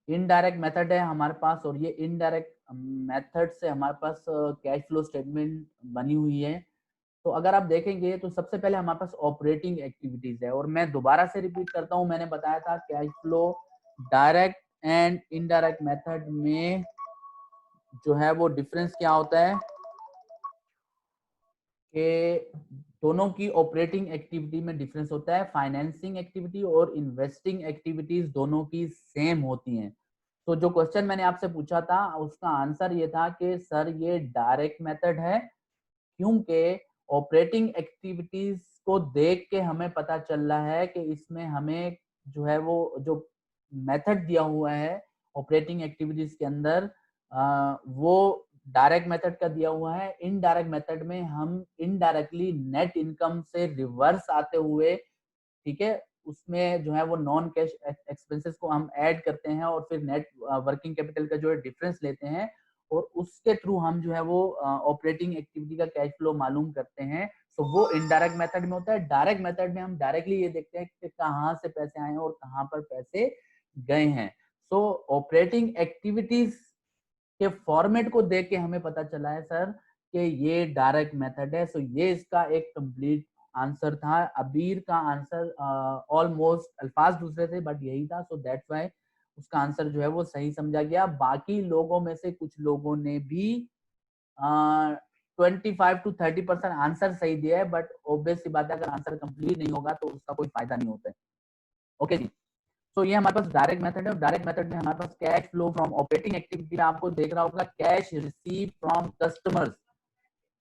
Indirect method है हमारे पास, और ये इनडायरेक्ट मेथड से हमारे पास कैश फ्लो स्टेटमेंट बनी हुई है। तो अगर आप देखेंगे तो सबसे पहले हमारे पास ऑपरेटिंग एक्टिविटीज है, और मैं दोबारा से रिपीट करता हूं, मैंने बताया था cash flow direct and indirect method में जो है वो डिफरेंस क्या होता है कि दोनों की ऑपरेटिंग एक्टिविटी में डिफरेंस होता है। फाइनेंसिंग एक्टिविटी और इन्वेस्टिंग एक्टिविटीज दोनों की सेम होती हैं। तो जो क्वेश्चन मैंने आपसे पूछा था उसका आंसर ये था कि सर ये डायरेक्ट मेथड है, क्योंकि ऑपरेटिंग एक्टिविटीज को देख के हमें पता चल रहा है कि इसमें हमें जो है वो जो मेथड दिया हुआ है ऑपरेटिंग एक्टिविटीज के अंदर वो डायरेक्ट मेथड का दिया हुआ है। इनडायरेक्ट मेथड में हम इनडायरेक्टली नेट इनकम से रिवर्स आते हुए, ठीक है, उसमें जो है वो नॉन कैश एक्सपेंसेस को हम ऐड करते हैं और फिर नेट वर्किंग कैपिटल का जो है डिफरेंस लेते हैं, और उसके थ्रू हम जो है वो ऑपरेटिंग एक्टिविटी का कैश फ्लो मालूम करते हैं। तो वो इनडायरेक्ट मेथड में होता है। डायरेक्ट मेथड में हम डायरेक्टली ये देखते हैं कि कहाँ से पैसे आए हैं और कहाँ पर पैसे गए हैं। सो ऑपरेटिंग एक्टिविटीज के फॉर्मेट को देख के हमें पता चला है सर कि ये डायरेक्ट मेथड है। सो ये इसका एक कंप्लीट आंसर था। अबीर का आंसर ऑलमोस्ट अल्फाज दूसरे थे बट यही था, सो दैट्स व्हाई उसका आंसर जो है वो सही समझा गया। बाकी लोगों में से कुछ लोगों ने भी 25 to 30% आंसर सही दिया है, बट ऑब्वियस सी बात है अगर आंसर कंप्लीट नहीं होगा तो उसका कोई फायदा नहीं होता है। ओके जी। तो ये हमारे पास डायरेक्ट मेथड है, और डायरेक्ट मेथड में हमारे पास cash flow from operating activity में आपको देख रहा होगा कैश रिसीव फ्रॉम कस्टमर्स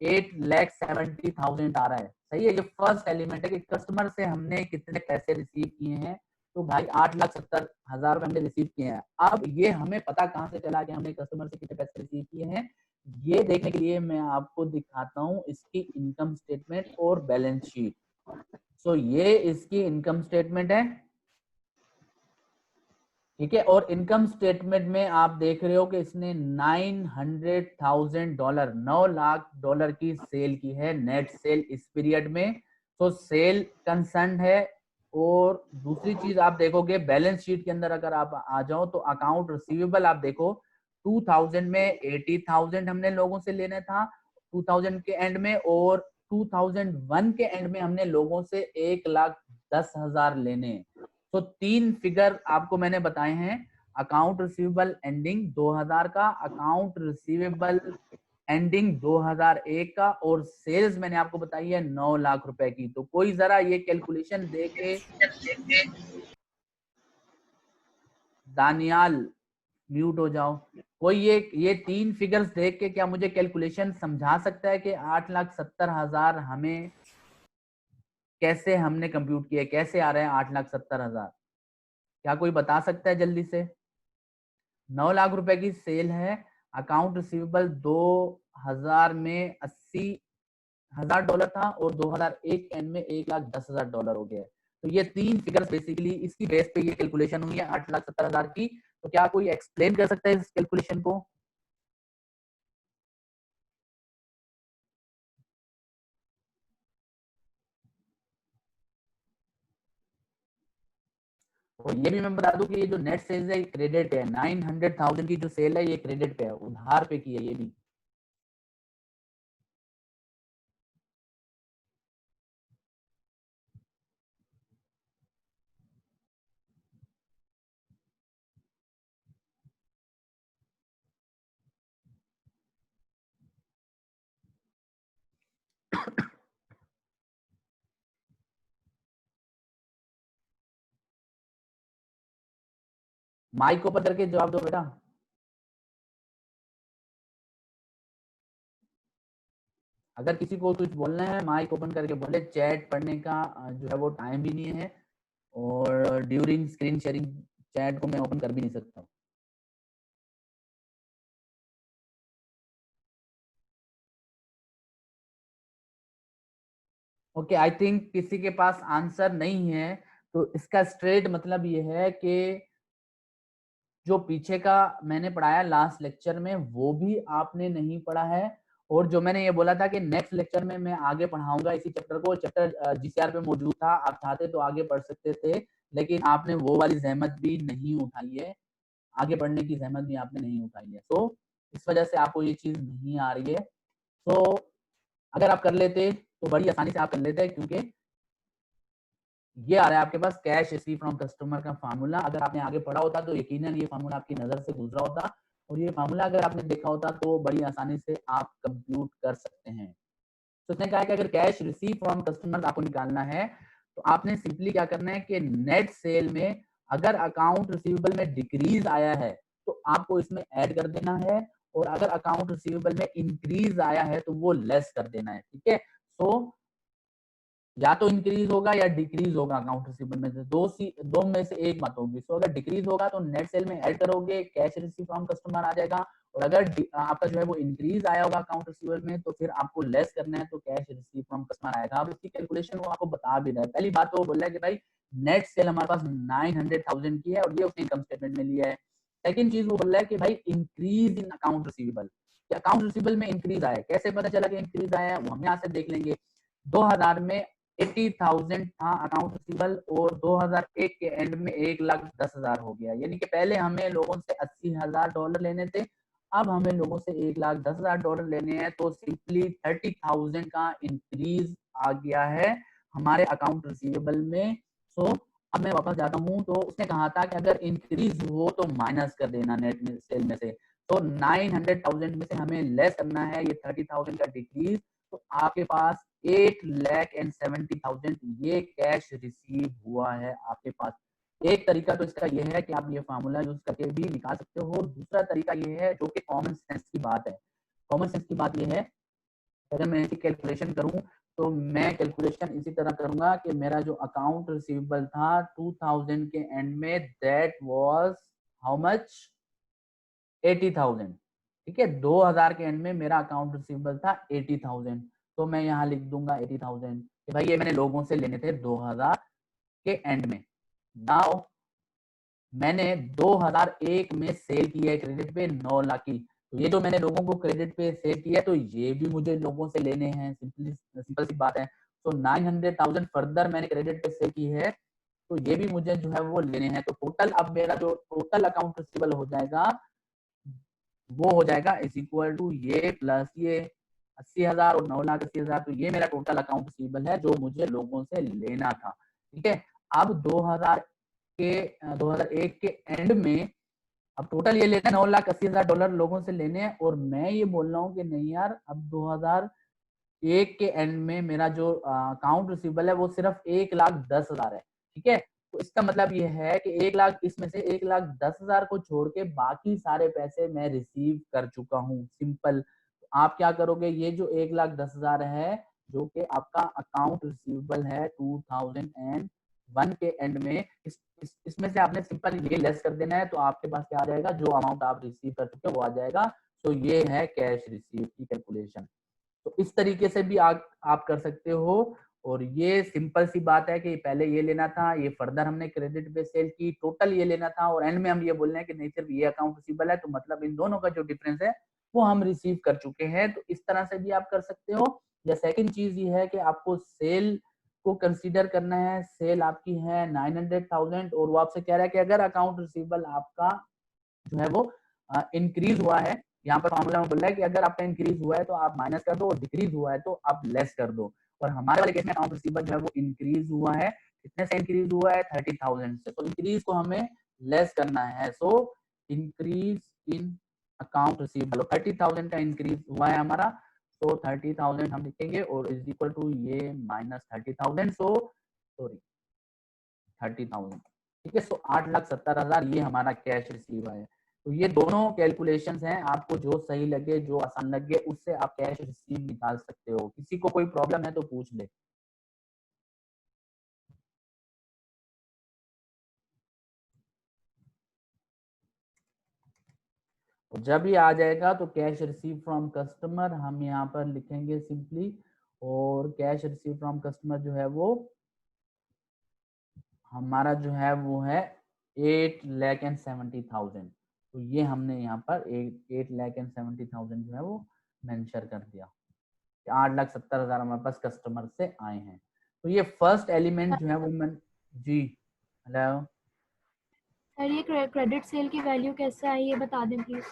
8,70,000 आ रहा है। सही है, ये फर्स्ट एलिमेंट है कि कस्टमर से हमने कितने पैसे रिसीव किए हैं। तो भाई 8,70,000 रुपए हमने रिसीव किए हैं। अब ये हमें पता कहां से चला कि हमने कस्टमर से कितने पैसे रिसीव किए हैं, ये देखने के लिए मैं आपको दिखाता हूं इसकी इनकम स्टेटमेंट और बैलेंस शीट। सो ये इसकी इनकम स्टेटमेंट है, ठीक है, और इनकम स्टेटमेंट में आप देख रहे हो कि इसने $900,000 $9 लाख की सेल की है, नेट सेल इस पीरियड में। तो सेल कंसर्न है। और दूसरी चीज आप देखोगे बैलेंस शीट के अंदर अगर आप आ जाओ तो अकाउंट रिसीवेबल आप देखो 2000 में 80,000 हमने लोगों से लेना था 2000 के एंड में, और 2001 के एंड में हमने लोगों से 1,10,000 लेने। तो तीन फिगर आपको मैंने बताए हैं, अकाउंट रिसीवेबल एंडिंग 2000 का, अकाउंट रिसीवेबल एंडिंग 2001 का, और सेल्स मैंने आपको बताई है 9 लाख रुपए की। तो कोई जरा ये कैलकुलेशन दे के, दानियाल म्यूट हो जाओ, कोई ये तीन फिगर्स देख के क्या मुझे कैलकुलेशन समझा सकता है कि 8,70,000 हमें कैसे हमने कंप्यूट किया, कैसे आ रहे हैं 8,70,000? क्या कोई बता सकता है जल्दी से? 9 लाख रुपए की सेल है, अकाउंट रिसीवेबल 2000 में $80,000 था, और 2001 एंड में $1,10,000 हो गया। तो ये तीन फिगर्स बेसिकली इसकी बेस पे ये कैलकुलेशन हुई है 8,70,000 की। तो क्या कोई एक्सप्लेन कर सकता है इस कैलकुलेशन को? और ये भी मैं बता दूं कि ये जो नेट सेल्स है क्रेडिट है, 900,000 की जो सेल है ये क्रेडिट पे है, उधार पे की है ये भी। माइक ओपन करके जवाब दो बेटा। अगर किसी को कुछ बोलना है माइक ओपन करके बोले, चैट पढ़ने का जो है वो टाइम भी नहीं है, और ड्यूरिंग स्क्रीन शेयरिंग चैट को मैं ओपन कर भी नहीं सकता। ओके, आई थिंक किसी के पास आंसर नहीं है। तो इसका स्ट्रेट मतलब ये है कि जो पीछे का मैंने पढ़ाया लास्ट लेक्चर में वो भी आपने नहीं पढ़ा है, और जो मैंने ये बोला था कि नेक्स्ट लेक्चर में मैं आगे पढ़ाऊंगा इसी चैप्टर को, चैप्टर जीसीआर पे मौजूद था, आप चाहते तो आगे पढ़ सकते थे, लेकिन आपने वो वाली जहमत भी नहीं उठाई है। आगे बढ़ने की जहमत भी आपने नहीं उठाई है। तो इस वजह से आपको ये चीज नहीं आ रही है। तो अगर आप कर लेते तो बड़ी आसानी से आप कर लेते, क्योंकि ये आ रहा है आपके पास कैश रिसीव फ्रॉम कस्टमर का फार्मूला। अगर आपने आगे पढ़ा होता तो यकीनन ये फार्मूला आपकी नजर से गुजरा होता, और ये फार्मूला अगर आपने देखा होता तो बड़ी आसानी से आप कंप्यूट कर सकते हैं। तो उसने कहा कि अगर कैश रिसीव फ्रॉम कस्टमर आपको निकालना है तो आपने सिंपली क्या करना है कि नेट सेल में अगर अकाउंट रिसीवेबल में डिक्रीज आया है तो आपको इसमें ऐड कर देना है, और अगर अकाउंट रिसीवेबल में इंक्रीज आया है तो वो लेस कर देना है। ठीक है, सो या तो इंक्रीज होगा या डिक्रीज होगा अकाउंट रिसीवेबल में से, दो में से एक बात होगी। सो अगर डिक्रीज होगा तो नेट सेल में ऐड करोगे, कैश रिसीव फ्रॉम कस्टमर आ जाएगा, और अगर आपका जो है वो इंक्रीज आया होगा अकाउंट रिसीवेबल में तो फिर आपको लेस करना है, तो कैश रिसीव फ्रॉम कस्टमर आएगा। अब इसकी कैलकुलेशन वो आपको बता भी रहा है। पहली बात तो वो बोल रहा है कि भाई नेट सेल हमारे पास 900,000 की है और ये उसने इनकम स्टेटमेंट में लिया है। सेकंड चीज वो बोल रहा है कि भाई increase in account receivable, account receivable में इंक्रीज आया, कैसे पता चला कि इंक्रीज आया है वो हम यहाँ से देख लेंगे। 2000 में 80,000 था अकाउंट रिसीवेबल और 2001 के एंड में 1,10,000 हो गया, यानी कि पहले हमें लोगों से $80,000 लेने थे, अब हमें लोगों से $1,10,000 लेने हैं। तो सिंपली 30,000 का इंक्रीज आ गया है हमारे अकाउंट रिसीवेबल में। सो अब मैं वापस जाता हूँ, तो उसने कहा था कि अगर इंक्रीज हो तो माइनस कर देना नेट सेल में से, तो 900,000 में से हमें लेस करना है ये 30,000 का डिक्रीज। तो आपके पास 8,70,000 ये कैश रिसीव हुआ है आपके पास। एक तरीका तो इसका यह है कि आप ये फार्मूला यूज करके भी निकाल सकते हो। दूसरा तरीका ये है जो कि कॉमन सेंस की बात है। कॉमन सेंस की बात यह है, अगर मैं इसकी कैलकुलेशन करूं तो मैं कैलकुलेशन इसी तरह करूंगा कि मेरा जो अकाउंट रिसीवेबल था 2000 के एंड में, दैट वाज हाउ मच, 80,000। ठीक है, 2000 के एंड में मेरा अकाउंट रिसीवेबल था 80,000। तो मैं यहाँ लिख दूंगा 80,000 कि भाई ये मैंने लोगों से लेने थे 2000 के एंड में। नाउ मैंने 2001 में सेल किया है क्रेडिट पे 9 लाख की, तो ये जो मैंने लोगों को क्रेडिट पे सेल किया तो ये भी मुझे लोगों से लेने हैं, सिंपल सी बात है। तो 900,000 फर्दर मैंने क्रेडिट पे सेल की है, तो ये भी मुझे जो है वो लेने हैं। तो टोटल अब मेरा जो टोटल अकाउंट रिसीवेबल हो जाएगा वो हो जाएगा इज इक्वल टू ये प्लस ये 80,000 और 9,80,000, तो ये मेरा टोटल अकाउंट रिसीवेबल है जो मुझे लोगों से लेना था। ठीक है, अब 2001 के एंड में अब टोटल ये लेना है $9,80,000 लोगों से लेने हैं, और मैं ये बोल रहा हूँ कि नहीं यार, अब 2001 के एंड में मेरा जो अकाउंट रिसीवेबल है वो सिर्फ 1,10,000 है। ठीक है, तो इसका मतलब ये है कि 1,00,000 इसमें से 1,10,000 को छोड़ के बाकी सारे पैसे मैं रिसीव कर चुका हूँ। सिंपल। तो आप क्या करोगे, ये जो 1,10,000 है जो कि आपका अकाउंट रिसीवेबल है 2001 के एंड में, इसमें से आपने सिंपल ये लेस कर देना है, तो आपके पास क्या आ जाएगा, जो अमाउंट आप रिसीव कर चुके वो आ जाएगा। तो ये है कैश रिसीव की कैलकुलेशन। तो इस तरीके से भी आप कर सकते हो। और ये सिंपल सी बात है कि पहले ये लेना था, ये फर्दर हमने क्रेडिट पे सेल की, टोटल ये लेना था, और एंड में हम ये बोल रहे हैं कि नहीं सिर्फ ये अकाउंट रिसीवेबल है, तो मतलब इन दोनों का जो डिफरेंस है वो हम रिसीव कर चुके हैं। तो इस तरह से भी आप कर सकते हो। या सेकंड चीज ये है कि आपको सेल को कंसीडर करना है। सेल आपकी है 900,000 और वो आपसे कह रहा है कि अगर अकाउंट रिसीवेबल आपका जो है वो इंक्रीज हुआ है, यहाँ पर फॉर्मूला में बोल रहा है कि अगर आपका इंक्रीज हुआ है तो आप माइनस कर दो, और डिक्रीज हुआ है तो आप लेस कर दो। और हमारे वाले केस में अकाउंट रिसीवेबल जो है वो इंक्रीज हुआ है। कितने से इंक्रीज हुआ है, 30,000 से। तो इंक्रीज को हमें लेस करना है। So increase in account receivable, 30,000 का इंक्रीज हुआ है हमारा, तो 30,000 हम लिखेंगे और इज इक्वल टू ये माइनस 30,000, सो सॉरी 30,000। ठीक है, सो 8,70,000 ये हमारा कैश रिसीव है। तो ये दोनों कैलकुलेशंस हैं, आपको जो सही लगे, जो आसान लगे, उससे आप कैश रिसीव निकाल सकते हो। किसी को कोई प्रॉब्लम है तो पूछ ले। तो जब ये आ जाएगा तो कैश रिसीव फ्रॉम कस्टमर हम यहाँ पर लिखेंगे सिंपली, और कैश रिसीव फ्रॉम कस्टमर जो है वो हमारा जो है वो है 8,70,000। तो ये हमने यहाँ पर 8,70,000 जो है वो मेंशन कर दिया, 8,70,000 हमारे पास कस्टमर से आए हैं। तो ये फर्स्ट एलिमेंट जो है वो मैं जी हेलो सर ये क्रेडिट सेल की वैल्यू कैसे आई ये बता दें प्लीज।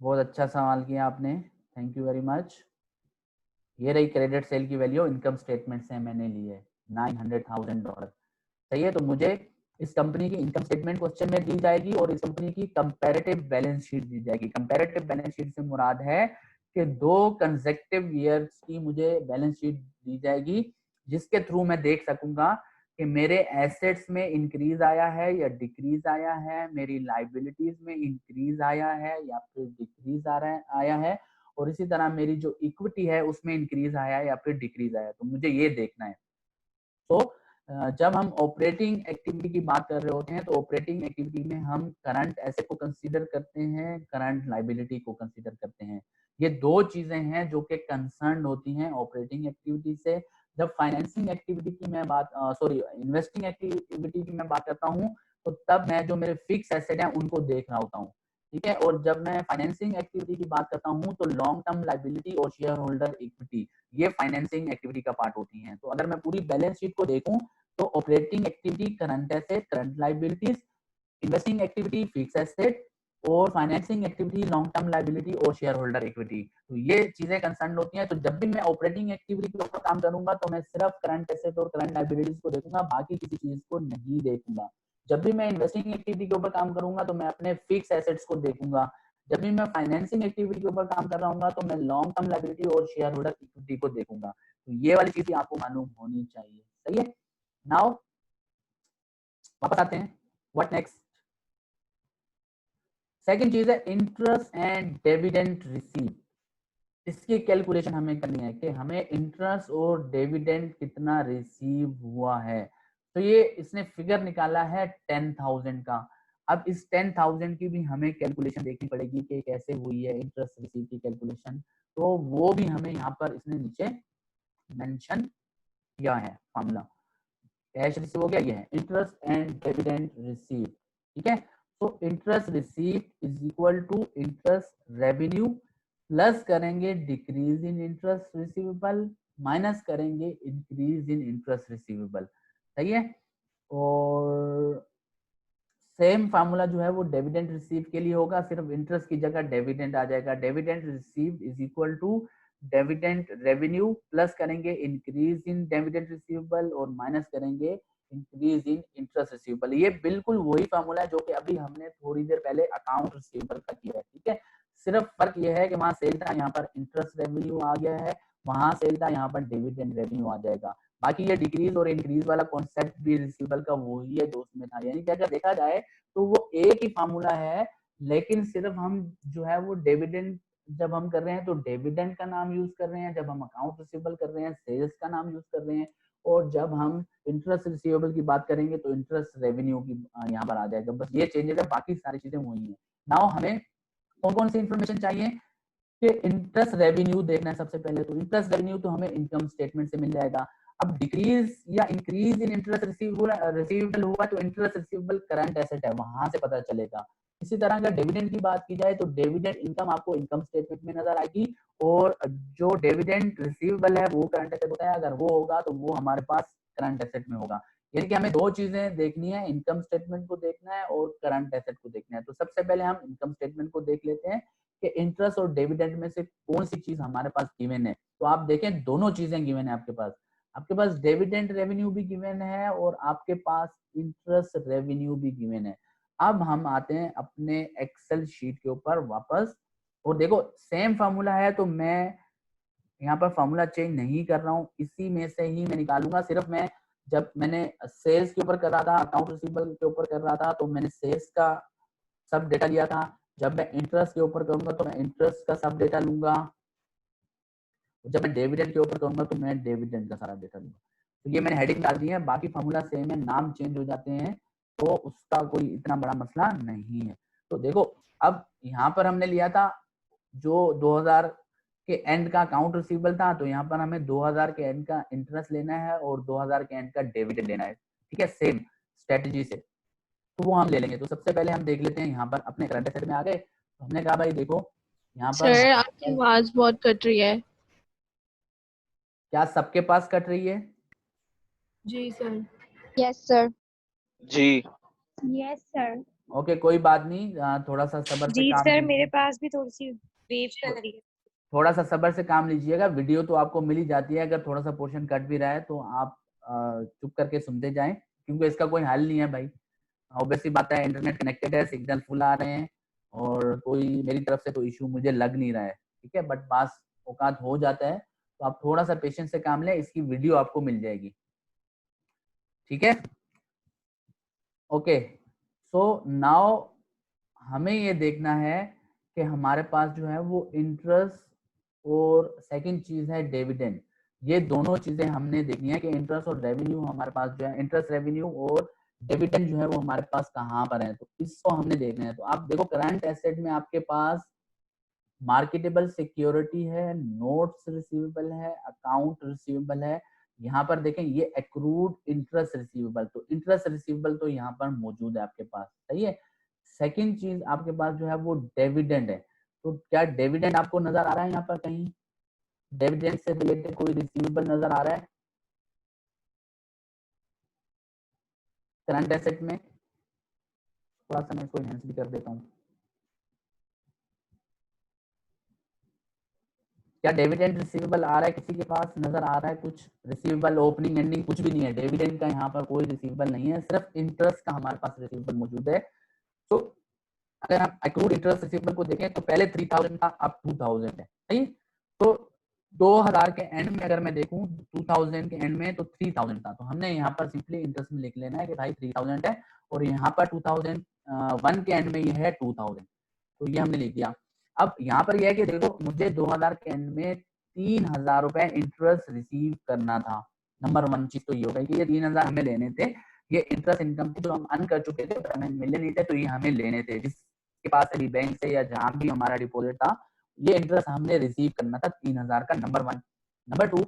बहुत अच्छा सवाल किया आपने, थैंक यू वेरी मच। ये रही क्रेडिट सेल की वैल्यू, इनकम स्टेटमेंट से मैंने ली है $900,000। सही है, तो मुझे इस कंपनी की इनकम स्टेटमेंट क्वेश्चन में दी जाएगी और इस कंपनी की कंपैरेटिव बैलेंस शीट दी जाएगी। कंपैरेटिव बैलेंस शीट से मुराद है कि 2 कंसेक्टिव ईयर्स की मुझे बैलेंस शीट दी जाएगी, जिसके थ्रू मैं देख सकूंगा कि मेरे एसेट्स में इंक्रीज आया है या डिक्रीज आया है, मेरी लाइबिलिटीज में इंक्रीज आया है या फिर डिक्रीज आया है, और इसी तरह मेरी जो इक्विटी है उसमें इंक्रीज आया है या फिर डिक्रीज आया है। तो मुझे ये देखना है। तो जब हम ऑपरेटिंग एक्टिविटी की बात कर रहे होते हैं तो ऑपरेटिंग एक्टिविटी में हम करंट एसेट को कंसीडर करते हैं, करंट लाइबिलिटी को कंसीडर करते हैं। ये 2 चीजें हैं जो कि कंसर्न होती हैं ऑपरेटिंग एक्टिविटी से। जब फाइनेंसिंग एक्टिविटी की मैं बात इन्वेस्टिंग एक्टिविटी की मैं बात करता हूँ, तो तब मैं जो मेरे फिक्स एसेट हैं उनको देख रहा होता हूँ, ठीक है। और जब मैं फाइनेंसिंग एक्टिविटी की बात करता हूँ तो लॉन्ग टर्म लाइबिलिटी और शेयर होल्डर इक्विटी, ये फाइनेंसिंग एक्टिविटी का पार्ट होती हैं। तो अगर मैं पूरी बैलेंस शीट को देखूं तो operating activity current asset, current liabilities, investing activity fix asset, और financing activity long term liability और शेयर होल्डर इक्विटी। तो ये चीजें कंसर्न होती हैं। तो जब भी मैं ऑपरेटिंग एक्टिविटी के ऊपर काम करूंगा तो मैं सिर्फ करंट एसेट और करंट लाइबिलिटीज को देखूंगा, बाकी किसी चीज को नहीं देखूंगा। जब भी मैं इन्वेस्टिंग एक्टिविटी के ऊपर काम करूंगा तो मैं अपने फिक्स एसेट्स को देखूंगा। जब भी मैं फाइनेंसिंग एक्टिविटी के ऊपर काम कर रहा हूँ तो मैं लॉन्ग टर्म लाइबिलिटी और शेयर होल्डर इक्विटी को देखूंगा। तो ये वाली चीजें आपको मालूम होनी चाहिए। सही है, नाउ वापस आते हैं, व्हाट नेक्स्ट। सेकंड चीज है इंटरेस्ट एंड डिविडेंड रिसीव। इसकी कैलकुलेशन हमें करनी है कि हमें इंटरेस्ट और डिविडेंड कितना रिसीव हुआ है। तो ये इसने फिगर निकाला है 10,000 का। अब इस 10,000 की भी हमें कैलकुलेशन देखनी पड़ेगी कि कैसे हुई है इंटरेस्ट रिसीव की कैलकुलेशन। तो वो भी हमें यहाँ पर इसने नीचे मेंशन किया है फॉर्मूला। कैश रिसीव हो गया, ये है इंटरेस्ट एंड डिविडेंड रिसीव, ठीक है। तो interest receive is equal to interest revenue plus करेंगे decrease in interest receivable minus करेंगे इंक्रीज इन इंटरेस्ट रिसीवेबल। सही है, और सेम फार्मूला जो है वो डिविडेंड रिसीव के लिए होगा, सिर्फ इंटरेस्ट की जगह डिविडेंड आ जाएगा। Dividend receive is equal to dividend revenue plus करेंगे इंक्रीज इन डिविडेंड रिसीवेबल और माइनस करेंगे इंक्रीज इन इंटरेस्ट रिसीवेबल। ये बिल्कुल वही फार्मूला है जो कि अभी हमने थोड़ी देर पहले अकाउंट रिसीवेबल का किया है, ठीक है। सिर्फ फर्क ये है कि वहां सेल था, यहाँ पर इंटरेस्ट रेवेन्यू आ गया है, वहां सेल था, यहाँ पर डिविडेंड रेवेन्यू आ जाएगा। बाकी ये डिक्रीज और इंक्रीज वाला कॉन्सेप्ट भी रिसीवेबल का वही है जो उसमें था। यानी कि अगर देखा जाए तो वो एक ही फार्मूला है, लेकिन सिर्फ हम जो है वो डिविडेंड जब हम कर रहे हैं तो डिविडेंड का नाम यूज कर रहे हैं, जब हम अकाउंट रिसीवेबल कर रहे हैं सेल्स का नाम यूज कर रहे हैं, और जब हम इंटरेस्ट रिसीवेबल की बात करेंगे तो इंटरेस्ट रेवेन्यू की यहाँ पर आ जाएगा। बस ये चेंजेस है, बाकी सारी चीजें वही है। नाउ हमें कौन कौन सी इंफॉर्मेशन चाहिए कि इंटरेस्ट रेवेन्यू देखना है सबसे पहले। तो इंटरेस्ट रेवेन्यू तो हमें इनकम स्टेटमेंट से मिल जाएगा। अब डिक्रीज या इंक्रीज इन इंटरेस्ट रिसीवेबल हुआ तो इंटरेस्ट रिसीवेबल करंट एसेट है, वहां से पता चलेगा। इसी तरह अगर डिविडेंड की बात की जाए तो डिविडेंड इनकम आपको इनकम स्टेटमेंट में नजर आएगी, और जो डिविडेंड रिसीवेबल है वो करंट एसेट होता है, अगर वो होगा तो वो हमारे पास करंट एसेट में होगा। यानी कि हमें 2 चीजें देखनी है, इनकम स्टेटमेंट को देखना है और करंट एसेट को देखना है। तो सबसे पहले हम इनकम स्टेटमेंट को देख लेते हैं कि इंटरेस्ट और डिविडेंड में से कौन सी चीज हमारे पास गिवन है। तो आप देखें दोनों चीजें गिवन है आपके पास डिविडेंड रेवेन्यू भी गिवन है और आपके पास इंटरेस्ट रेवेन्यू भी गिवन है। अब हम आते हैं अपने एक्सेल शीट के ऊपर वापस, और देखो सेम फार्मूला है तो मैं यहाँ पर फार्मूला चेंज नहीं कर रहा हूँ, इसी में से ही मैं निकालूंगा। सिर्फ मैं जब मैंने सेल्स के ऊपर कर रहा था, अकाउंट रिसीवेबल के ऊपर कर रहा था, तो मैंने सेल्स का सब डेटा लिया था। जब मैं इंटरेस्ट के ऊपर करूंगा तो मैं इंटरेस्ट का सब डेटा लूंगा, जब मैं डिविडेंड के ऊपर करूंगा तो मैं डिविडेंड का सारा डेटा लूंगा। तो ये मैंने हेडिंग डाल दी है, बाकी फार्मूला सेम है, नाम चेंज हो जाते हैं तो उसका कोई इतना बड़ा मसला नहीं है। तो देखो अब यहाँ पर हमने लिया था जो 2000 के एंड का अकाउंट रिसीवेबल था, तो यहाँ पर हमें 2000 के एंड का इंटरेस्ट लेना है और 2000 के एंड का डिविडेंड लेना है, ठीक है, सेम स्ट्रेटेजी से। तो वो हम ले लेंगे। तो सबसे पहले हम देख लेते हैं, यहाँ पर अपने करंट एसेट में आ गए तो हमने कहा भाई देखो यहाँ पर सर आपकी आवाज बहुत कट रही है। क्या सबके पास कट रही है? जी सर। Yes sir. जी यस सर। ओके कोई बात नहीं, थोड़ा सा सब्र से जी काम सर, मेरे लीजिए, पास भी थोड़ी सी वेव कर रही है। थोड़ा सा सब्र से काम लीजिएगा। वीडियो तो आपको मिल ही जाती है, अगर थोड़ा सा पोर्शन कट भी रहा है तो आप चुप करके सुनते जाएं, क्योंकि इसका कोई हल नहीं है भाई। ऑब्वियसली बात है, इंटरनेट कनेक्टेड है, सिग्नल फुल आ रहे हैं और कोई मेरी तरफ से तो इशू मुझे लग नहीं रहा है, ठीक है। बट बास औकात हो जाता है, तो आप थोड़ा सा पेशेंस से काम लें, इसकी वीडियो आपको मिल जाएगी, ठीक है। ओके सो नाउ हमें ये देखना है कि हमारे पास जो है वो इंटरेस्ट और सेकंड चीज है डिविडेंड। ये दोनों चीजें हमने देखनी है कि इंटरेस्ट और रेवेन्यू हमारे पास जो है, इंटरेस्ट रेवेन्यू और डिविडेंड जो है वो हमारे पास कहाँ पर है, तो इसको हमने देखना है। तो आप देखो करंट एसेट में आपके पास मार्केटेबल सिक्योरिटी है, नोट्स रिसीवेबल है, अकाउंट रिसीवेबल है। यहाँ पर देखें ये एक्रूड इंटरेस्ट रिसीवेबल, तो इंटरेस्ट रिसीवेबल तो यहाँ पर मौजूद है आपके पास, सही है। सेकंड चीज आपके पास जो है वो डिविडेंड है, तो क्या डिविडेंड आपको नजर आ रहा है यहाँ पर कहीं? डिविडेंड से रिलेटेड कोई रिसीवेबल नजर आ रहा है करंट एसेट में? थोड़ा सा मैं इसको एनहांस भी कर देता हूँ। क्या डिविडेंड रिसीवेबल आ रहा है किसी के पास? नजर आ रहा है कुछ रिसीवेबल? ओपनिंग एंडिंग कुछ भी नहीं है, डिविडेंड का यहाँ पर कोई रिसीवेबल नहीं है, सिर्फ इंटरेस्ट का हमारे पास रिसीवेबल मौजूद है। तो अगर हम एक्रूड इंटरेस्ट रिसीवेबल को देखें तो पहले 3000 था, अब 2000 है, सही। तो 2000 के एंड में अगर मैं देखूं, 2000 के एंड में तो 3000 था, तो हमने यहाँ पर सिंपली इंटरेस्ट में लिख लेना है कि भाई 3000 है, और यहाँ पर 2001 के एंड में ये है 2000, तो ये हमने लिख दिया। अब यहाँ पर यह है कि देखो मुझे 2000 के एंड में 3000 रुपए इंटरेस्ट रिसीव करना था। नंबर वन चीज तो ये हो गई कि ये 3000 हमें लेने थे, ये इंटरेस्ट इनकम थी जो हम अर्न कर चुके थे, हमें मिले नहीं थे, तो ये हमें लेने थे। जिसके पास अभी बैंक से या जहां भी हमारा डिपॉजिट था, ये इंटरेस्ट हमने रिसीव करना था 3000 का, नंबर वन। नंबर टू,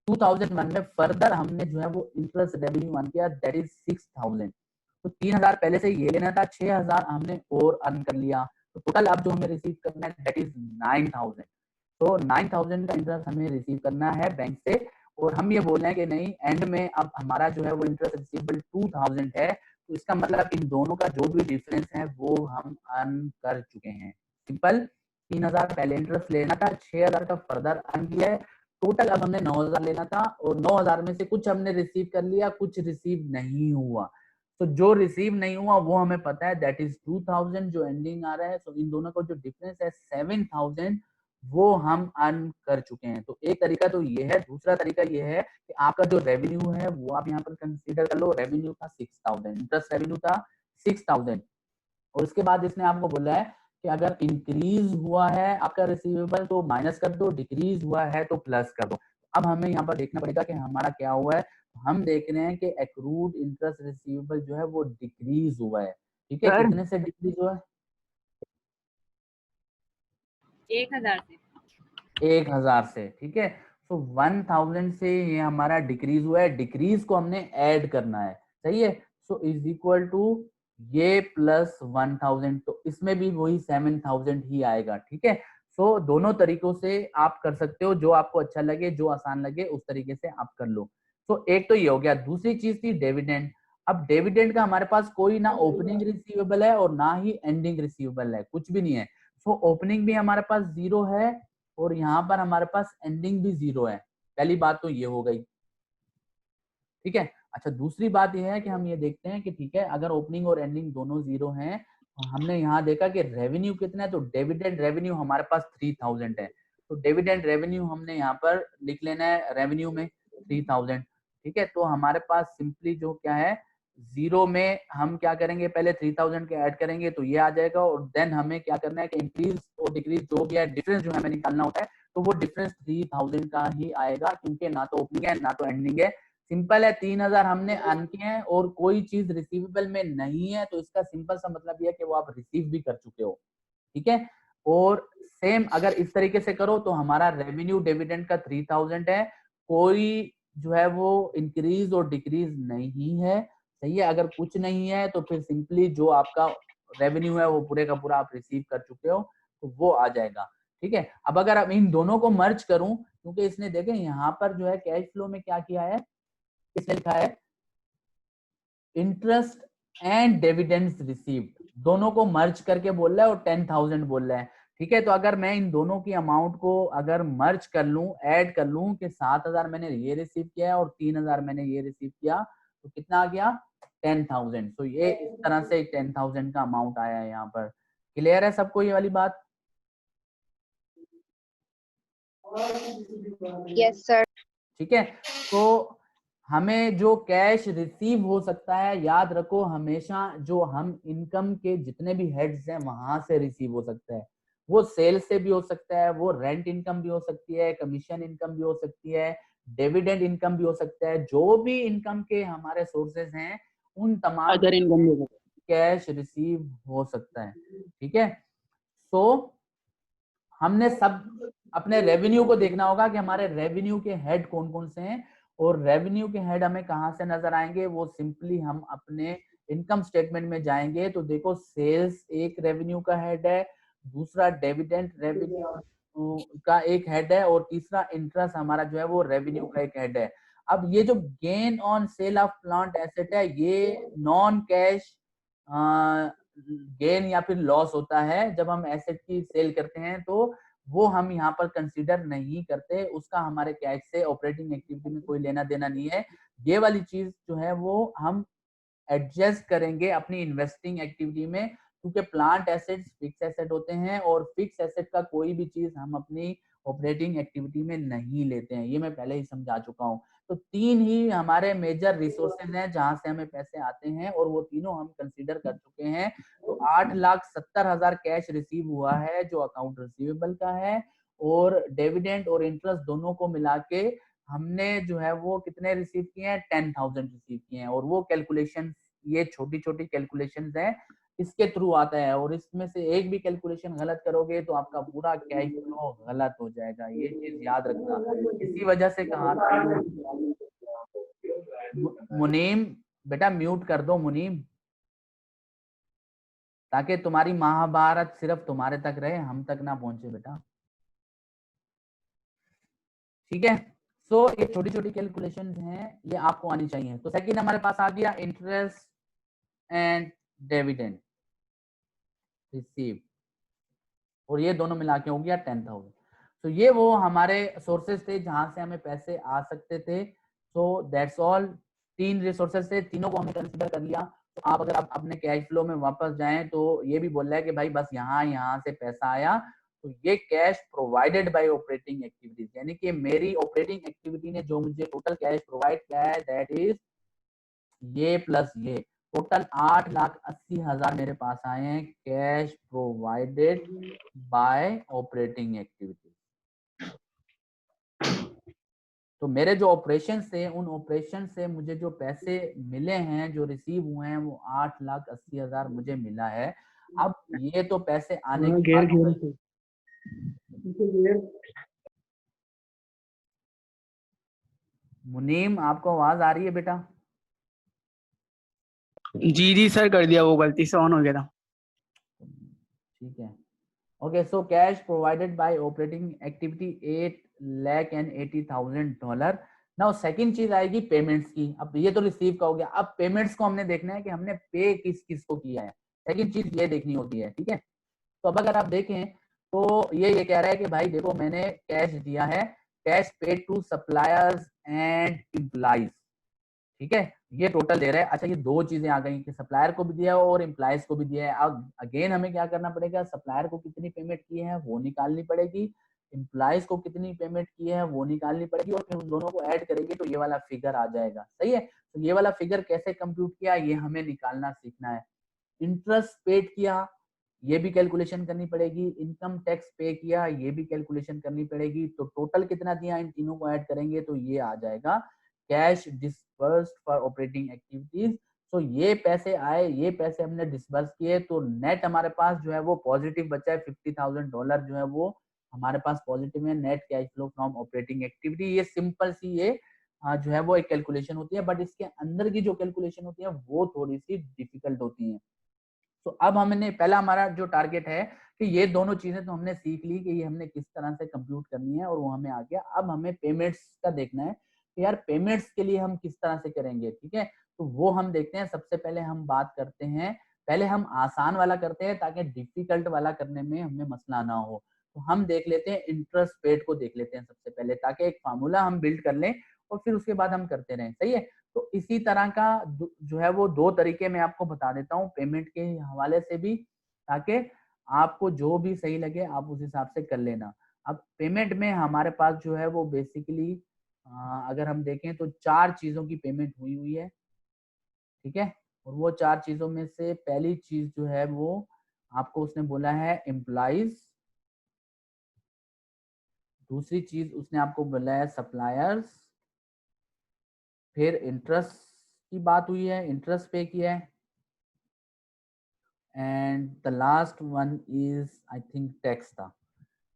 2001 में फर्दर हमने जो है वो इंटरेस्ट रेवेन्यू अर्न किया, दैट इज 6000। तो 3000 पहले से ये लेना था, 6000 हमने और अर्न कर लिया, तो टोटल अब जो हमें रिसीव करना है दैट इज 9000। तो 9000 का इंटरेस्ट हमें रिसीव करना है बैंक से, और हम ये बोल रहे हैं कि नहीं, एंड में अब हमारा जो है वो इंटरेस्ट रिसीवेबल 2000 है, तो इसका मतलब इन दोनों का जो भी डिफरेंस है वो हम अर्न कर चुके हैं। सिंपल, 3000 पहले इंटरेस्ट लेना था, 6000 का फर्दर अर्न किया है, टोटल अब हमने 9000 लेना था, और 9000 में से कुछ हमने रिसीव कर लिया, कुछ रिसीव नहीं हुआ। तो जो रिसीव नहीं हुआ वो हमें पता है, दैट इज 2000 जो एंडिंग आ रहा है। तो इन दोनों का जो डिफरेंस है 7000, वो हम अर्न कर चुके हैं। तो एक तरीका तो ये है। दूसरा तरीका ये है कि आपका जो रेवेन्यू है वो आप यहाँ पर कंसीडर कर लो, रेवेन्यू था 6000, इंटरेस्ट रेवेन्यू था 6000, और उसके बाद इसने आपको बोला है कि अगर इंक्रीज हुआ है आपका रिसीवेबल तो माइनस कर दो, डिक्रीज हुआ है तो प्लस कर दो। अब हमें यहाँ पर देखना पड़ेगा कि हमारा क्या हुआ है। हम देख रहे हैं कि एक्रूड इंटरेस्ट रिसीवेबल जो है वो डिक्रीज हुआ है, ठीक है। कितने से डिक्रीज हुआ है? 1000 से। 1000 से, ठीक है। तो 1000 से ये हमारा डिक्रीज हुआ है, डिक्रीज को हमने ऐड करना है, सही है। सो इज इक्वल टू ये प्लस 1000, तो इसमें भी वही 7000 ही आएगा, ठीक है। सो दोनों तरीकों से आप कर सकते हो, जो आपको अच्छा लगे, जो आसान लगे उस तरीके से आप कर लो। तो एक तो ये हो गया। दूसरी चीज थी डिविडेंड। अब डिविडेंड का हमारे पास कोई ना ओपनिंग रिसीवेबल है और ना ही एंडिंग रिसीवेबल है, कुछ भी नहीं है। सो ओपनिंग भी हमारे पास 0 है और यहाँ पर हमारे पास एंडिंग भी 0 है। पहली बात तो ये हो गई, ठीक है। अच्छा, दूसरी बात ये है कि हम ये देखते हैं कि ठीक है, अगर ओपनिंग और एंडिंग दोनों 0 हैं, तो हमने यहाँ देखा कि रेवेन्यू कितना है, तो डिविडेंड रेवेन्यू हमारे पास 3000 है। तो डिविडेंड रेवेन्यू हमने यहाँ पर लिख लेना है रेवेन्यू में 3000, ठीक है। तो हमारे पास सिंपली जो क्या है, 0 में हम क्या करेंगे, पहले 3000 के ऐड करेंगे तो ये आ जाएगा, और देन हमें क्या करना है कि इंक्रीज और डिक्रीज जो भी है, डिफरेंस जो हमें निकालना होता है, तो वो डिफरेंस 3000 का ही आएगा, क्योंकि ना तो ओपनिंग है ना तो एंडिंग है। सिंपल है, 3000 हमने अर्न किए हैं और कोई चीज रिसीवेबल में नहीं है, तो इसका सिंपल सा मतलब यह है कि वो आप रिसीव भी कर चुके हो, ठीक है। और सेम अगर इस तरीके से करो तो हमारा रेवेन्यू डिविडेंड का 3000 है, कोई जो है वो इंक्रीज और डिक्रीज नहीं है, सही है। अगर कुछ नहीं है तो फिर सिंपली जो आपका रेवेन्यू है वो पूरे का पूरा आप रिसीव कर चुके हो, तो वो आ जाएगा, ठीक है। अब अगर अब इन दोनों को मर्ज करूं, क्योंकि इसने देखें यहाँ पर जो है कैश फ्लो में क्या किया है, इसने लिखा है इंटरेस्ट एंड डिविडेंड्स रिसीव्ड, दोनों को मर्ज करके बोल रहा है और 10,000 बोल रहा है। ठीक है, तो अगर मैं इन दोनों की अमाउंट को अगर मर्ज कर लूं, ऐड कर लूं कि 7,000 मैंने ये रिसीव किया है और 3,000 मैंने ये रिसीव किया, तो कितना आ गया 10,000। तो ये इस तरह से 10,000 का अमाउंट आया है यहाँ पर। क्लियर है सबको ये वाली बात? Yes sir. ठीक है, तो हमें जो कैश रिसीव हो सकता है, याद रखो हमेशा जो हम इनकम के जितने भी हेड्स हैं वहां से रिसीव हो सकता है। वो सेल से भी हो सकता है, वो रेंट इनकम भी हो सकती है, कमीशन इनकम भी हो सकती है, डिविडेंड इनकम भी हो सकता है। जो भी इनकम के हमारे सोर्सेज हैं उन तमाम अदर इनकम भी कैश रिसीव हो सकता है। ठीक है, तो हमने सब अपने रेवेन्यू को देखना होगा कि हमारे रेवेन्यू के हेड कौन कौन से हैं, और रेवेन्यू के हेड हमें कहाँ से नजर आएंगे। वो सिंपली हम अपने इनकम स्टेटमेंट में जाएंगे तो देखो सेल्स एक रेवेन्यू का हेड है, दूसरा डिविडेंड रेवेन्यू का एक हेड है, और तीसरा इंटरेस्ट हमारा जो है वो रेवेन्यू का एक हेड है। अब ये जो gain on sale of plant asset है ये नॉन कैश गेन या फिर लॉस होता है। जब हम एसेट की सेल करते हैं तो वो हम यहाँ पर कंसीडर नहीं करते, उसका हमारे कैश से ऑपरेटिंग एक्टिविटी में कोई लेना देना नहीं है। ये वाली चीज जो है वो हम एडजस्ट करेंगे अपनी इन्वेस्टिंग एक्टिविटी में, क्योंकि प्लांट एसेट्स फिक्स एसेट होते हैं और फिक्स एसेट का कोई भी चीज हम अपनी ऑपरेटिंग एक्टिविटी में नहीं लेते हैं, ये मैं पहले ही समझा चुका हूँ। तो तीन ही हमारे मेजर रिसोर्सेज हैं जहां से हमें पैसे आते हैं और वो तीनों हम कंसीडर कर चुके हैं। तो 8,70,000 कैश रिसीव हुआ है जो अकाउंट रिसीवेबल का है, और डिविडेंड और इंटरेस्ट दोनों को मिला के हमने जो है वो कितने रिसीव किए हैं 10,000 रिसीव किए हैं। और वो कैलकुलेशन, ये छोटी छोटी कैलकुलेशन है, इसके थ्रू आता है, और इसमें से एक भी कैलकुलेशन गलत करोगे तो आपका पूरा कैश फ्लो गलत हो जाएगा, ये चीज याद रखना। इसी वजह से कहा था मुनीम, बेटा म्यूट कर दो मुनीम, ताकि तुम्हारी महाभारत सिर्फ तुम्हारे तक रहे, हम तक ना पहुंचे बेटा। ठीक है, सो ये छोटी छोटी कैलकुलेशन हैं, ये आपको आनी चाहिए। तो सेकंड हमारे पास आ गया इंटरेस्ट एंड डिविडेंड रिसीव, और ये दोनों मिला के हो गया 10,000। तो ये वो हमारे सोर्सेज थे जहां से हमें पैसे आ सकते थे। सो दैट्स ऑल, तीन रिसोर्सेज थे, तीनों को हमने कंसीडर कर लिया। तो आप अगर आप अपने कैश फ्लो में वापस जाएं तो ये भी बोल रहा है कि भाई बस यहाँ से पैसा आया, तो ये cash provided by operating activities, यानी कि मेरी ऑपरेटिंग एक्टिविटी ने जो मुझे टोटल कैश प्रोवाइड किया है दैट इज ये प्लस ये, टोटल 8,80,000 मेरे पास आए हैं cash provided by operating activity. तो मेरे जो ऑपरेशन थे उन ऑपरेशन से मुझे जो पैसे मिले हैं, जो रिसीव हुए हैं, वो 8,80,000 मुझे मिला है। अब ये तो पैसे आने के बाद, मुनीम आपको आवाज आ रही है बेटा? जी जी सर, कर दिया, वो गलती से ऑन हो गया था। ठीक है, okay. So cash provided by operating activity $8,80,000। Now second चीज आएगी पेमेंट्स की। अब ये तो रिसीव का हो गया, अब पेमेंट्स को हमने देखना है कि हमने पे किस किस को किया है, सेकंड चीज ये देखनी होती है। ठीक है, तो अब अगर आप देखें तो ये कह रहा है कि भाई देखो मैंने कैश दिया है, cash paid to suppliers and employees. ठीक है, ये टोटल दे रहा है। अच्छा, ये दो चीजें आ गई कि सप्लायर को भी दिया है और एम्प्लॉइज को भी दिया है। अब अगेन हमें क्या करना पड़ेगा, सप्लायर को कितनी पेमेंट की है वो निकालनी पड़ेगी, एम्प्लॉइज को कितनी पेमेंट की है वो निकालनी पड़ेगी, और फिर उन दोनों को ऐड करेंगे तो ये वाला फिगर आ जाएगा। सही है, तो ये वाला फिगर कैसे कंप्यूट किया ये हमें निकालना सीखना है। इंटरेस्ट पेड किया, ये भी कैलकुलेशन करनी पड़ेगी, इनकम टैक्स पे किया, ये भी कैलकुलेशन करनी पड़ेगी। तो टोटल कितना दिया इन तीनों को ऐड करेंगे तो ये आ जाएगा कैश डिस्बर्स्ड फॉर ऑपरेटिंग एक्टिविटीज। तो ये पैसे आए, ये पैसे हमने डिस्बर्स किए, तो नेट हमारे पास जो है वो पॉजिटिव बचा है। $50,000 जो है वो हमारे पास पॉजिटिव है, net cash flow from operating activity. ये सिंपल सी ये जो है वो एक कैलकुलेशन होती है, बट इसके अंदर की जो कैलकुलेशन होती है वो थोड़ी सी डिफिकल्ट होती है। तो अब हमने पहला हमारा जो टारगेट है कि ये दोनों चीजें तो हमने सीख ली कि ये हमने किस तरह से कंप्यूट करनी है, और वो हमें आ गया। अब हमें पेमेंट्स का देखना है कि यार पेमेंट्स के लिए हम किस तरह से करेंगे, ठीक है। तो वो हम देखते हैं। सबसे पहले हम बात करते हैं, पहले हम आसान वाला करते हैं ताकि डिफिकल्ट वाला करने में हमें मसला ना हो। तो हम देख लेते हैं इंटरेस्ट पेड को देख लेते हैं सबसे पहले, ताकि एक फार्मूला हम बिल्ड कर लें और फिर उसके बाद हम करते रहें, सही है। तो इसी तरह का जो है वो दो तरीके मैं आपको बता देता हूँ पेमेंट के हवाले से भी, ताकि आपको जो भी सही लगे आप उस हिसाब से कर लेना। अब पेमेंट में हमारे पास जो है वो बेसिकली अगर हम देखें तो 4 चीजों की पेमेंट हुई है, ठीक है। और वो 4 चीजों में से पहली चीज जो है वो आपको उसने बोला है एम्प्लॉइज, दूसरी चीज उसने आपको बोला है सप्लायर्स, फिर इंटरेस्ट की बात हुई है, इंटरेस्ट पे किया है, and the last one is I think tax था,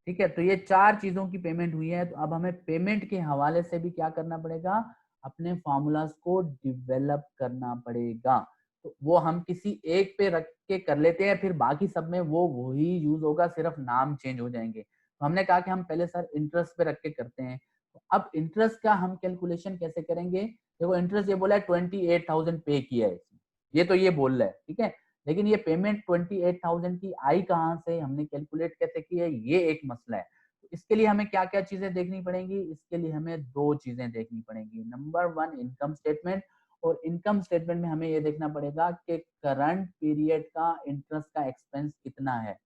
ठीक है। तो ये 4 चीजों की पेमेंट हुई है। तो अब हमें पेमेंट के हवाले से भी क्या करना पड़ेगा, अपने फॉर्मूलाज को डिवेलप करना पड़ेगा। तो वो हम किसी एक पे रख के कर लेते हैं, फिर बाकी सब में वो वही यूज होगा, सिर्फ नाम चेंज हो जाएंगे। तो हमने कहा कि हम पहले सर इंटरेस्ट पे रख के करते हैं। तो अब इंटरेस्ट का हम कैलकुलेशन कैसे करेंगे, देखो इंटरेस्ट ये बोला है 28,000 पे किया है इसमें, ये तो ये बोल रहा है, ठीक है। लेकिन ये पेमेंट 28,000 की आई कहाँ से, हमने कैलकुलेट कैसे की है, ये एक मसला है। तो इसके लिए हमें क्या क्या चीजें देखनी पड़ेंगी, इसके लिए हमें 2 चीजें देखनी पड़ेंगी। नंबर 1 इनकम स्टेटमेंट, और इनकम स्टेटमेंट में हमें ये देखना पड़ेगा कि करंट पीरियड का इंटरेस्ट का एक्सपेंस कितना है।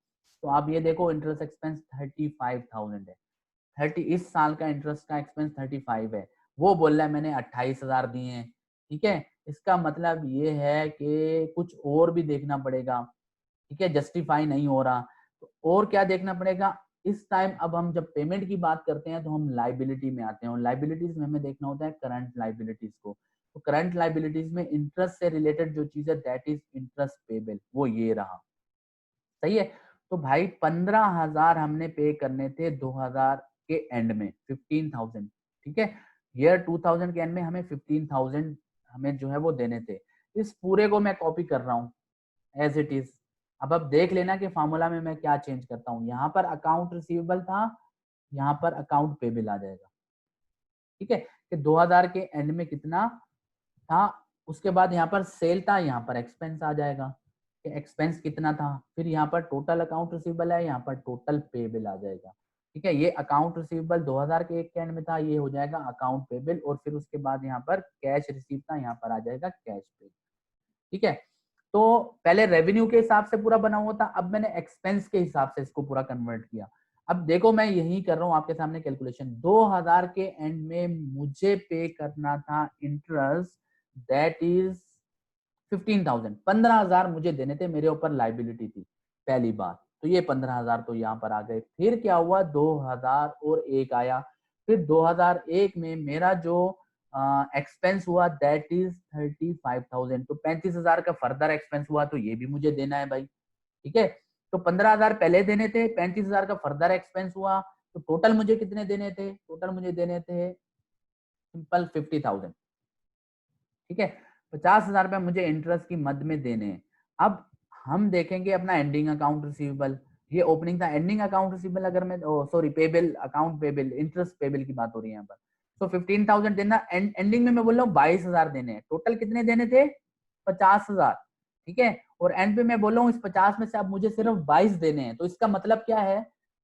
तो आप ये देखो इंटरेस्ट एक्सपेंस 35,000 है, 30 इस साल का इंटरेस्ट का एक्सपेंस 35 है। वो बोल रहा है मैंने 28,000 दिए हैं, ठीक है। इसका मतलब ये है कि कुछ और भी देखना पड़ेगा, ठीक है, जस्टिफाई नहीं हो रहा। तो और क्या देखना पड़ेगा इस टाइम, अब हम जब पेमेंट की बात करते हैं तो हम लाइबिलिटी में आते हैं, और लाइबिलिटीज में हमें देखना होता है करंट लाइबिलिटीज को। तो करंट लाइबिलिटीज में इंटरेस्ट से रिलेटेड जो चीज है दैट इज इंटरेस्ट पेबल, वो ये रहा, सही है। तो भाई 15,000 हमने पे करने थे 2000 के एंड में, 15,000, ठीक है। ईयर 2000 के एंड में हमें 15,000 हमें जो है वो देने थे। इस पूरे को मैं कॉपी कर रहा हूँ एज इट इज। अब देख लेना कि फार्मूला में मैं क्या चेंज करता हूँ। यहाँ पर अकाउंट रिसीवेबल था, यहाँ पर अकाउंट पेबल आ जाएगा, ठीक है। कि 2000 के एंड में कितना था, उसके बाद यहाँ पर सेल था, यहाँ पर एक्सपेंस आ जाएगा कि एक्सपेंस कितना था। फिर यहाँ पर टोटल अकाउंट रिसीवेबल है, यहाँ पर टोटल पेबल आ जाएगा, ठीक है। ये अकाउंट रिसीवेबल 2000 के एक एंड में था, ये हो जाएगा अकाउंट पेबल, और फिर उसके बाद यहाँ पर कैश रिसीव था, यहाँ पर आ जाएगा कैश पे, ठीक है। तो पहले रेवेन्यू के हिसाब से पूरा बना हुआ था, अब मैंने एक्सपेंस के हिसाब से इसको पूरा कन्वर्ट किया। अब देखो मैं यही कर रहा हूँ आपके सामने कैलकुलेशन। 2000 के एंड में मुझे पे करना था इंटरेस्ट दैट इज 15,000, 15,000 मुझे देने थे, मेरे ऊपर लाइबिलिटी थी पहली बात। तो ये 15,000 तो यहाँ पर आ गए। फिर क्या हुआ, 2001 आया, फिर 2001 में मेरा जो एक्सपेंस हुआ दैट इज 35,000, तो 35,000 का फर्दर एक्सपेंस हुआ, तो ये भी मुझे देना है भाई, ठीक है। तो 15,000 पहले देने थे, 35,000 का फर्दर एक्सपेंस हुआ, तो टोटल मुझे कितने देने थे, टोटल मुझे देने थे सिंपल 50,000, ठीक है। 50,000 रुपए मुझे इंटरेस्ट की मद में देने हैं। अब हम देखेंगे अपना एंडिंग अकाउंट रिसीवेबल, ये ओपनिंग था। एंडिंग अकाउंट रिसीवेबल अगर मैं sorry payable, account payable, interest payable की बात हो रही है यहाँ पर। तो 15,000 देना, एंडिंग में मैं बोल रहा हूँ 22,000 देने हैं। टोटल कितने देने थे, 50,000, ठीक है। और एंड पे मैं बोल रहा हूँ इस 50 में से अब मुझे सिर्फ 22 देने हैं। तो इसका मतलब क्या है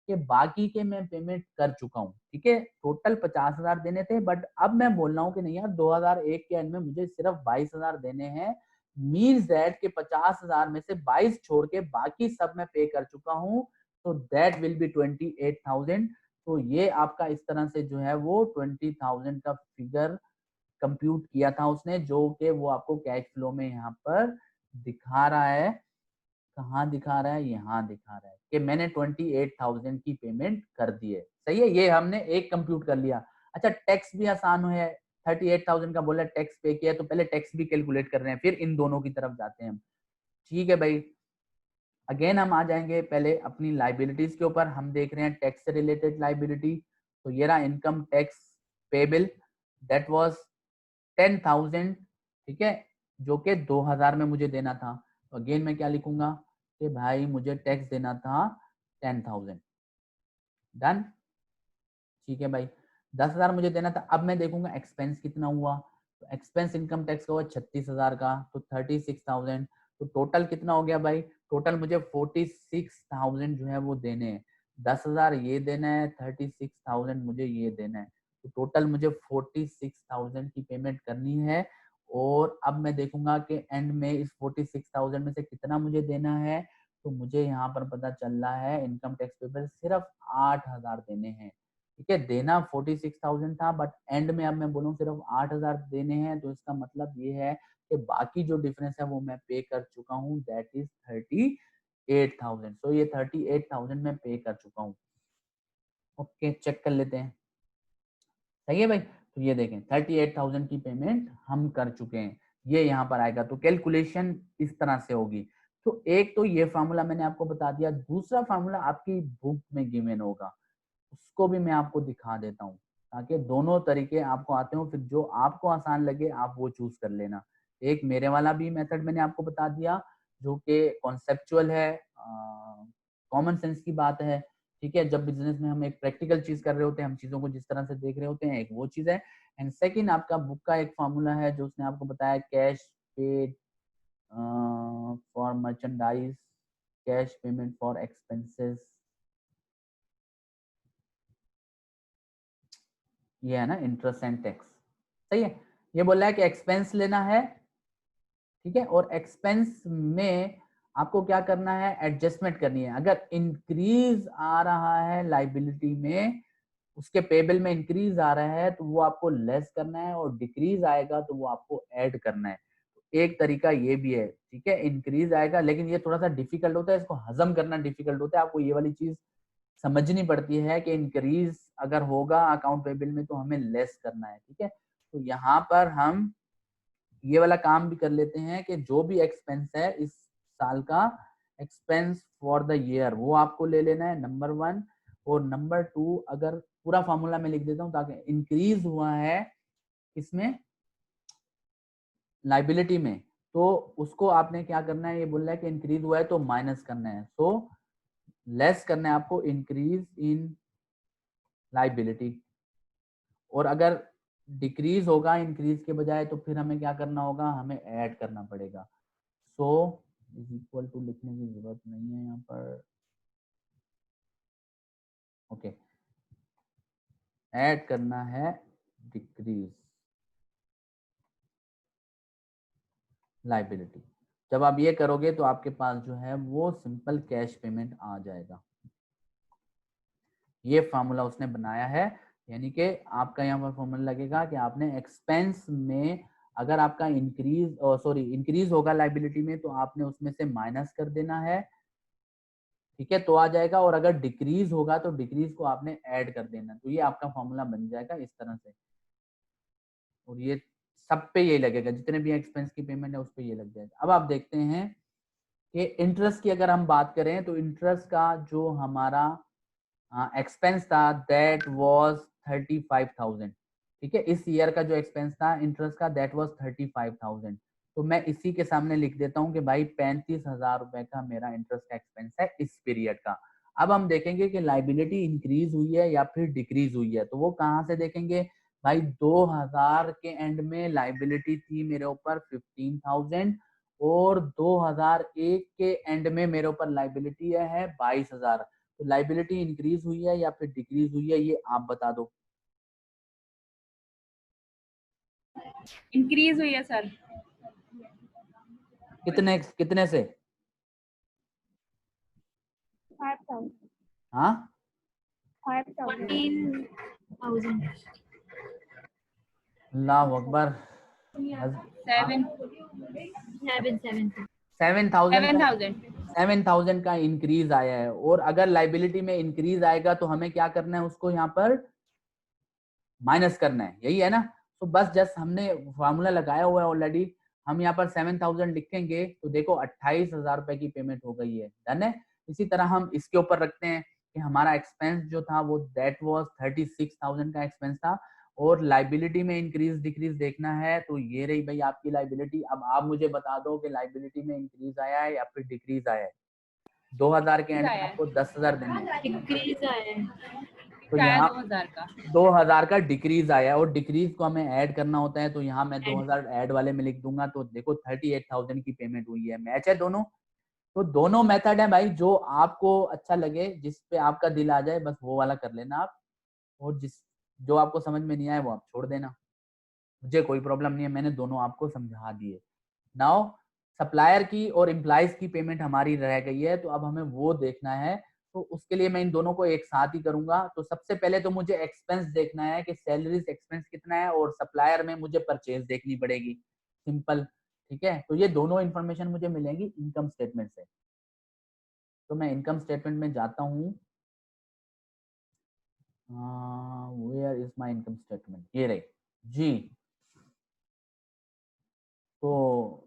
कि बाकी के मैं पेमेंट कर चुका हूँ, ठीक है। टोटल 50,000 देने थे, बट अब मैं बोल रहा हूँ कि नहीं यार 2001 के एंड में मुझे सिर्फ 22,000 देने हैं। मीन्स दैट के 50,000 में से 22 छोड़ के बाकी सब मैं पे कर चुका हूँ, तो दैट विल बी 28,000। तो ये आपका इस तरह से जो है वो 20,000 का फिगर कंप्यूट किया था उसने, जो कि वो आपको कैश फ्लो में यहाँ पर दिखा रहा है। कहाँ दिखा रहा है, यहाँ दिखा रहा है कि मैंने 28,000 की पेमेंट कर दी है, सही है। ये हमने एक कंप्यूट कर लिया। अच्छा टैक्स भी आसान है, 38,000 का बोला टैक्स पे किया, तो पहले टैक्स भी कैलकुलेट कर रहे हैं, फिर इन दोनों की तरफ जाते हैं हम, ठीक है भाई। अगेन हम आ जाएंगे पहले अपनी लाइबिलिटीज के ऊपर। हम देख रहे हैं टैक्स से रिलेटेड लाइबिलिटी। तो ये रहा income tax payable, that was 10,000, ठीक है, जो कि 2000 में मुझे देना था। तो अगेन मैं क्या लिखूंगा कि भाई मुझे टैक्स देना था 10,000, डन, ठीक है भाई। 10,000 मुझे देना था। अब मैं देखूंगा एक्सपेंस कितना हुआ, तो एक्सपेंस इनकम टैक्स का हुआ 36,000 का, तो 36,000, तो टोटल कितना हो गया भाई, टोटल मुझे 46,000 जो है वो देने हैं। 10,000 ये देना है, 36,000 मुझे ये देना है, तो टोटल मुझे 46,000 की पेमेंट करनी है। और अब मैं देखूंगा कि एंड में इस 46,000 में से कितना मुझे देना है, तो मुझे यहाँ पर पता चल रहा है इनकम टैक्स पेपर सिर्फ 8,000 देने हैं। ठीक है, देना 46,000 था, बट एंड में अब मैं बोलूँ सिर्फ 8,000 देने हैं, तो इसका मतलब ये है कि बाकी जो डिफरेंस है वो मैं पे कर चुका हूँ, दैट इज 38,000। तो ये 38,000 मैं पे कर चुका हूँ। ओके, चेक कर लेते हैं, सही है भाई। तो ये देखें 38,000 की पेमेंट हम कर चुके हैं, ये यहाँ पर आएगा। तो कैलकुलेशन इस तरह से होगी। तो एक तो ये फार्मूला मैंने आपको बता दिया, दूसरा फार्मूला आपकी बुक में गिवन होगा, उसको भी मैं आपको दिखा देता हूँ, ताकि दोनों तरीके आपको आते हो, फिर जो आपको आसान लगे आप वो चूज कर लेना। एक मेरे वाला भी मेथड मैंने आपको बता दिया, जो कि कॉन्सेप्चुअल है, कॉमन सेंस की बात है। ठीक है, जब बिजनेस में हम एक प्रैक्टिकल चीज कर रहे होते हैं, हम चीजों को जिस तरह से देख रहे होते हैं, एक वो चीज है। एंड सेकंड आपका बुक का एक फार्मूला है जो उसने आपको बताया, cash paid for merchandise, cash payment for expenses, ये है ना इंटरेस्ट एंड टैक्स। सही है, ये बोल रहा है कि एक्सपेंस लेना है, ठीक है, और एक्सपेंस में आपको क्या करना है, एडजस्टमेंट करनी है। अगर इंक्रीज आ रहा है लाइबिलिटी में, उसके पेबल में इंक्रीज आ रहा है, तो वो आपको लेस करना है, और डिक्रीज आएगा तो वो आपको ऐड करना है। तो एक तरीका ये भी है, ठीक है, इंक्रीज आएगा, लेकिन ये थोड़ा सा डिफिकल्ट होता है, इसको हजम करना डिफिकल्ट होता है। आपको ये वाली चीज समझनी पड़ती है कि इंक्रीज अगर होगा अकाउंट पेबल में तो हमें लेस करना है। ठीक है, तो यहाँ पर हम ये वाला काम भी कर लेते हैं कि जो भी एक्सपेंस है इस साल का, एक्सपेंस फॉर द ईयर, वो आपको ले लेना है, नंबर 1। और नंबर 2, अगर पूरा फॉर्मूला में लिख देता हूँ ताकि इंक्रीज हुआ है इसमें लाइबिलिटी में, तो उसको आपने क्या करना है, ये बोल रहा है कि इंक्रीज हुआ है तो माइनस करना है, सो लेस करना है आपको इंक्रीज इन लाइबिलिटी। और अगर डिक्रीज होगा इंक्रीज के बजाय, तो फिर हमें क्या करना होगा, हमें ऐड करना पड़ेगा। सो इज इक्वल टू लिखने की जरूरत नहीं है यहाँ पर, ओके, ऐड करना है डिक्रीज लाइबिलिटी। जब आप ये करोगे तो आपके पास जो है वो सिंपल कैश पेमेंट आ जाएगा। ये फार्मूला उसने बनाया है, यानी कि आपका यहाँ पर फॉर्मूला लगेगा कि आपने एक्सपेंस में अगर आपका इंक्रीज होगा लाइबिलिटी में, तो आपने उसमें से माइनस कर देना है, ठीक है, तो आ जाएगा। और अगर डिक्रीज होगा तो डिक्रीज को आपने ऐड कर देना, तो ये आपका फॉर्मूला बन जाएगा इस तरह से। और ये सब पे ये लगेगा, जितने भी एक्सपेंस की पेमेंट है उस पे ये लग जाएगा। अब आप देखते हैं कि इंटरेस्ट की अगर हम बात करें, तो इंटरेस्ट का जो हमारा एक्सपेंस था दैट वाज 35,000। ठीक है, इस ईयर का जो एक्सपेंस था इंटरेस्ट का दैट वाज 35,000। तो मैं इसी के सामने लिख देता हूँ कि भाई 35,000 रुपए का मेरा इंटरेस्ट का एक्सपेंस है इस पीरियड का। अब हम देखेंगे कि लाइबिलिटी इंक्रीज हुई है या फिर डिक्रीज हुई है, तो वो कहाँ से देखेंगे भाई, 2000 के एंड में लाइबिलिटी थी मेरे ऊपर 15,000, और 2001 के एंड में मेरे ऊपर लाइबिलिटी है 22,000। तो लाइबिलिटी इंक्रीज हुई है या फिर डिक्रीज हुई है, ये आप बता दो। इंक्रीज हुई है सर। कितने कितने से? 5,000 हाँ 14,000 अल्लाह अकबर। 7 7,000 7,000 7,000 का इंक्रीज आया है। और अगर लाइबिलिटी में इंक्रीज आएगा तो हमें क्या करना है, उसको यहाँ पर माइनस करना है, यही है ना। तो बस जस्ट हमने फार्मूला लगाया हुआ है ऑलरेडी, हम यहाँ पर 7,000 लिखेंगे तो देखो 28,000 रुपए की पेमेंट हो गई है, डन है। इसी तरह हम इसके ऊपर रखते हैं कि हमारा एक्सपेंस जो था वो दैट वाज 36,000 का एक्सपेंस था, और लाइबिलिटी में इंक्रीज डिक्रीज देखना है, तो ये रही भाई आपकी लाइबिलिटी। अब आप मुझे बता दो कि लाइबिलिटी में इंक्रीज आया है या फिर डिक्रीज आया है। 2000 के एंड में आपको 10,000 देने हैं। डिक्रीज आया है। तो क्या है यहाँ 2000 का? 2000 का डिक्रीज आया और डिक्रीज को हमें ऐड करना होता है, तो यहाँ मैं 2000 ऐड वाले में लिख दूंगा। तो देखो 38,000 की पेमेंट हुई है। मैच है दोनों। तो दोनों मेथड है भाई, जो आपको अच्छा लगे, जिस पे आपका दिल आ जाए, बस वो वाला कर लेना आप। और जो आपको समझ में नहीं आए वो आप छोड़ देना, मुझे कोई प्रॉब्लम नहीं है, मैंने दोनों आपको समझा दिए। नाउ सप्लायर की और एम्प्लॉइज की पेमेंट हमारी रह गई है, तो अब हमें वो देखना है। तो उसके लिए मैं इन दोनों को एक साथ ही करूंगा। तो सबसे पहले तो मुझे एक्सपेंस देखना है कि सैलरीज एक्सपेंस कितना है, और सप्लायर में मुझे परचेज देखनी पड़ेगी। सिंपल, ठीक है। तो ये दोनों इंफॉर्मेशन मुझे मिलेंगी इनकम स्टेटमेंट से। तो मैं इनकम स्टेटमेंट में जाता हूँ। Where is my income statement, ये रही जी। तो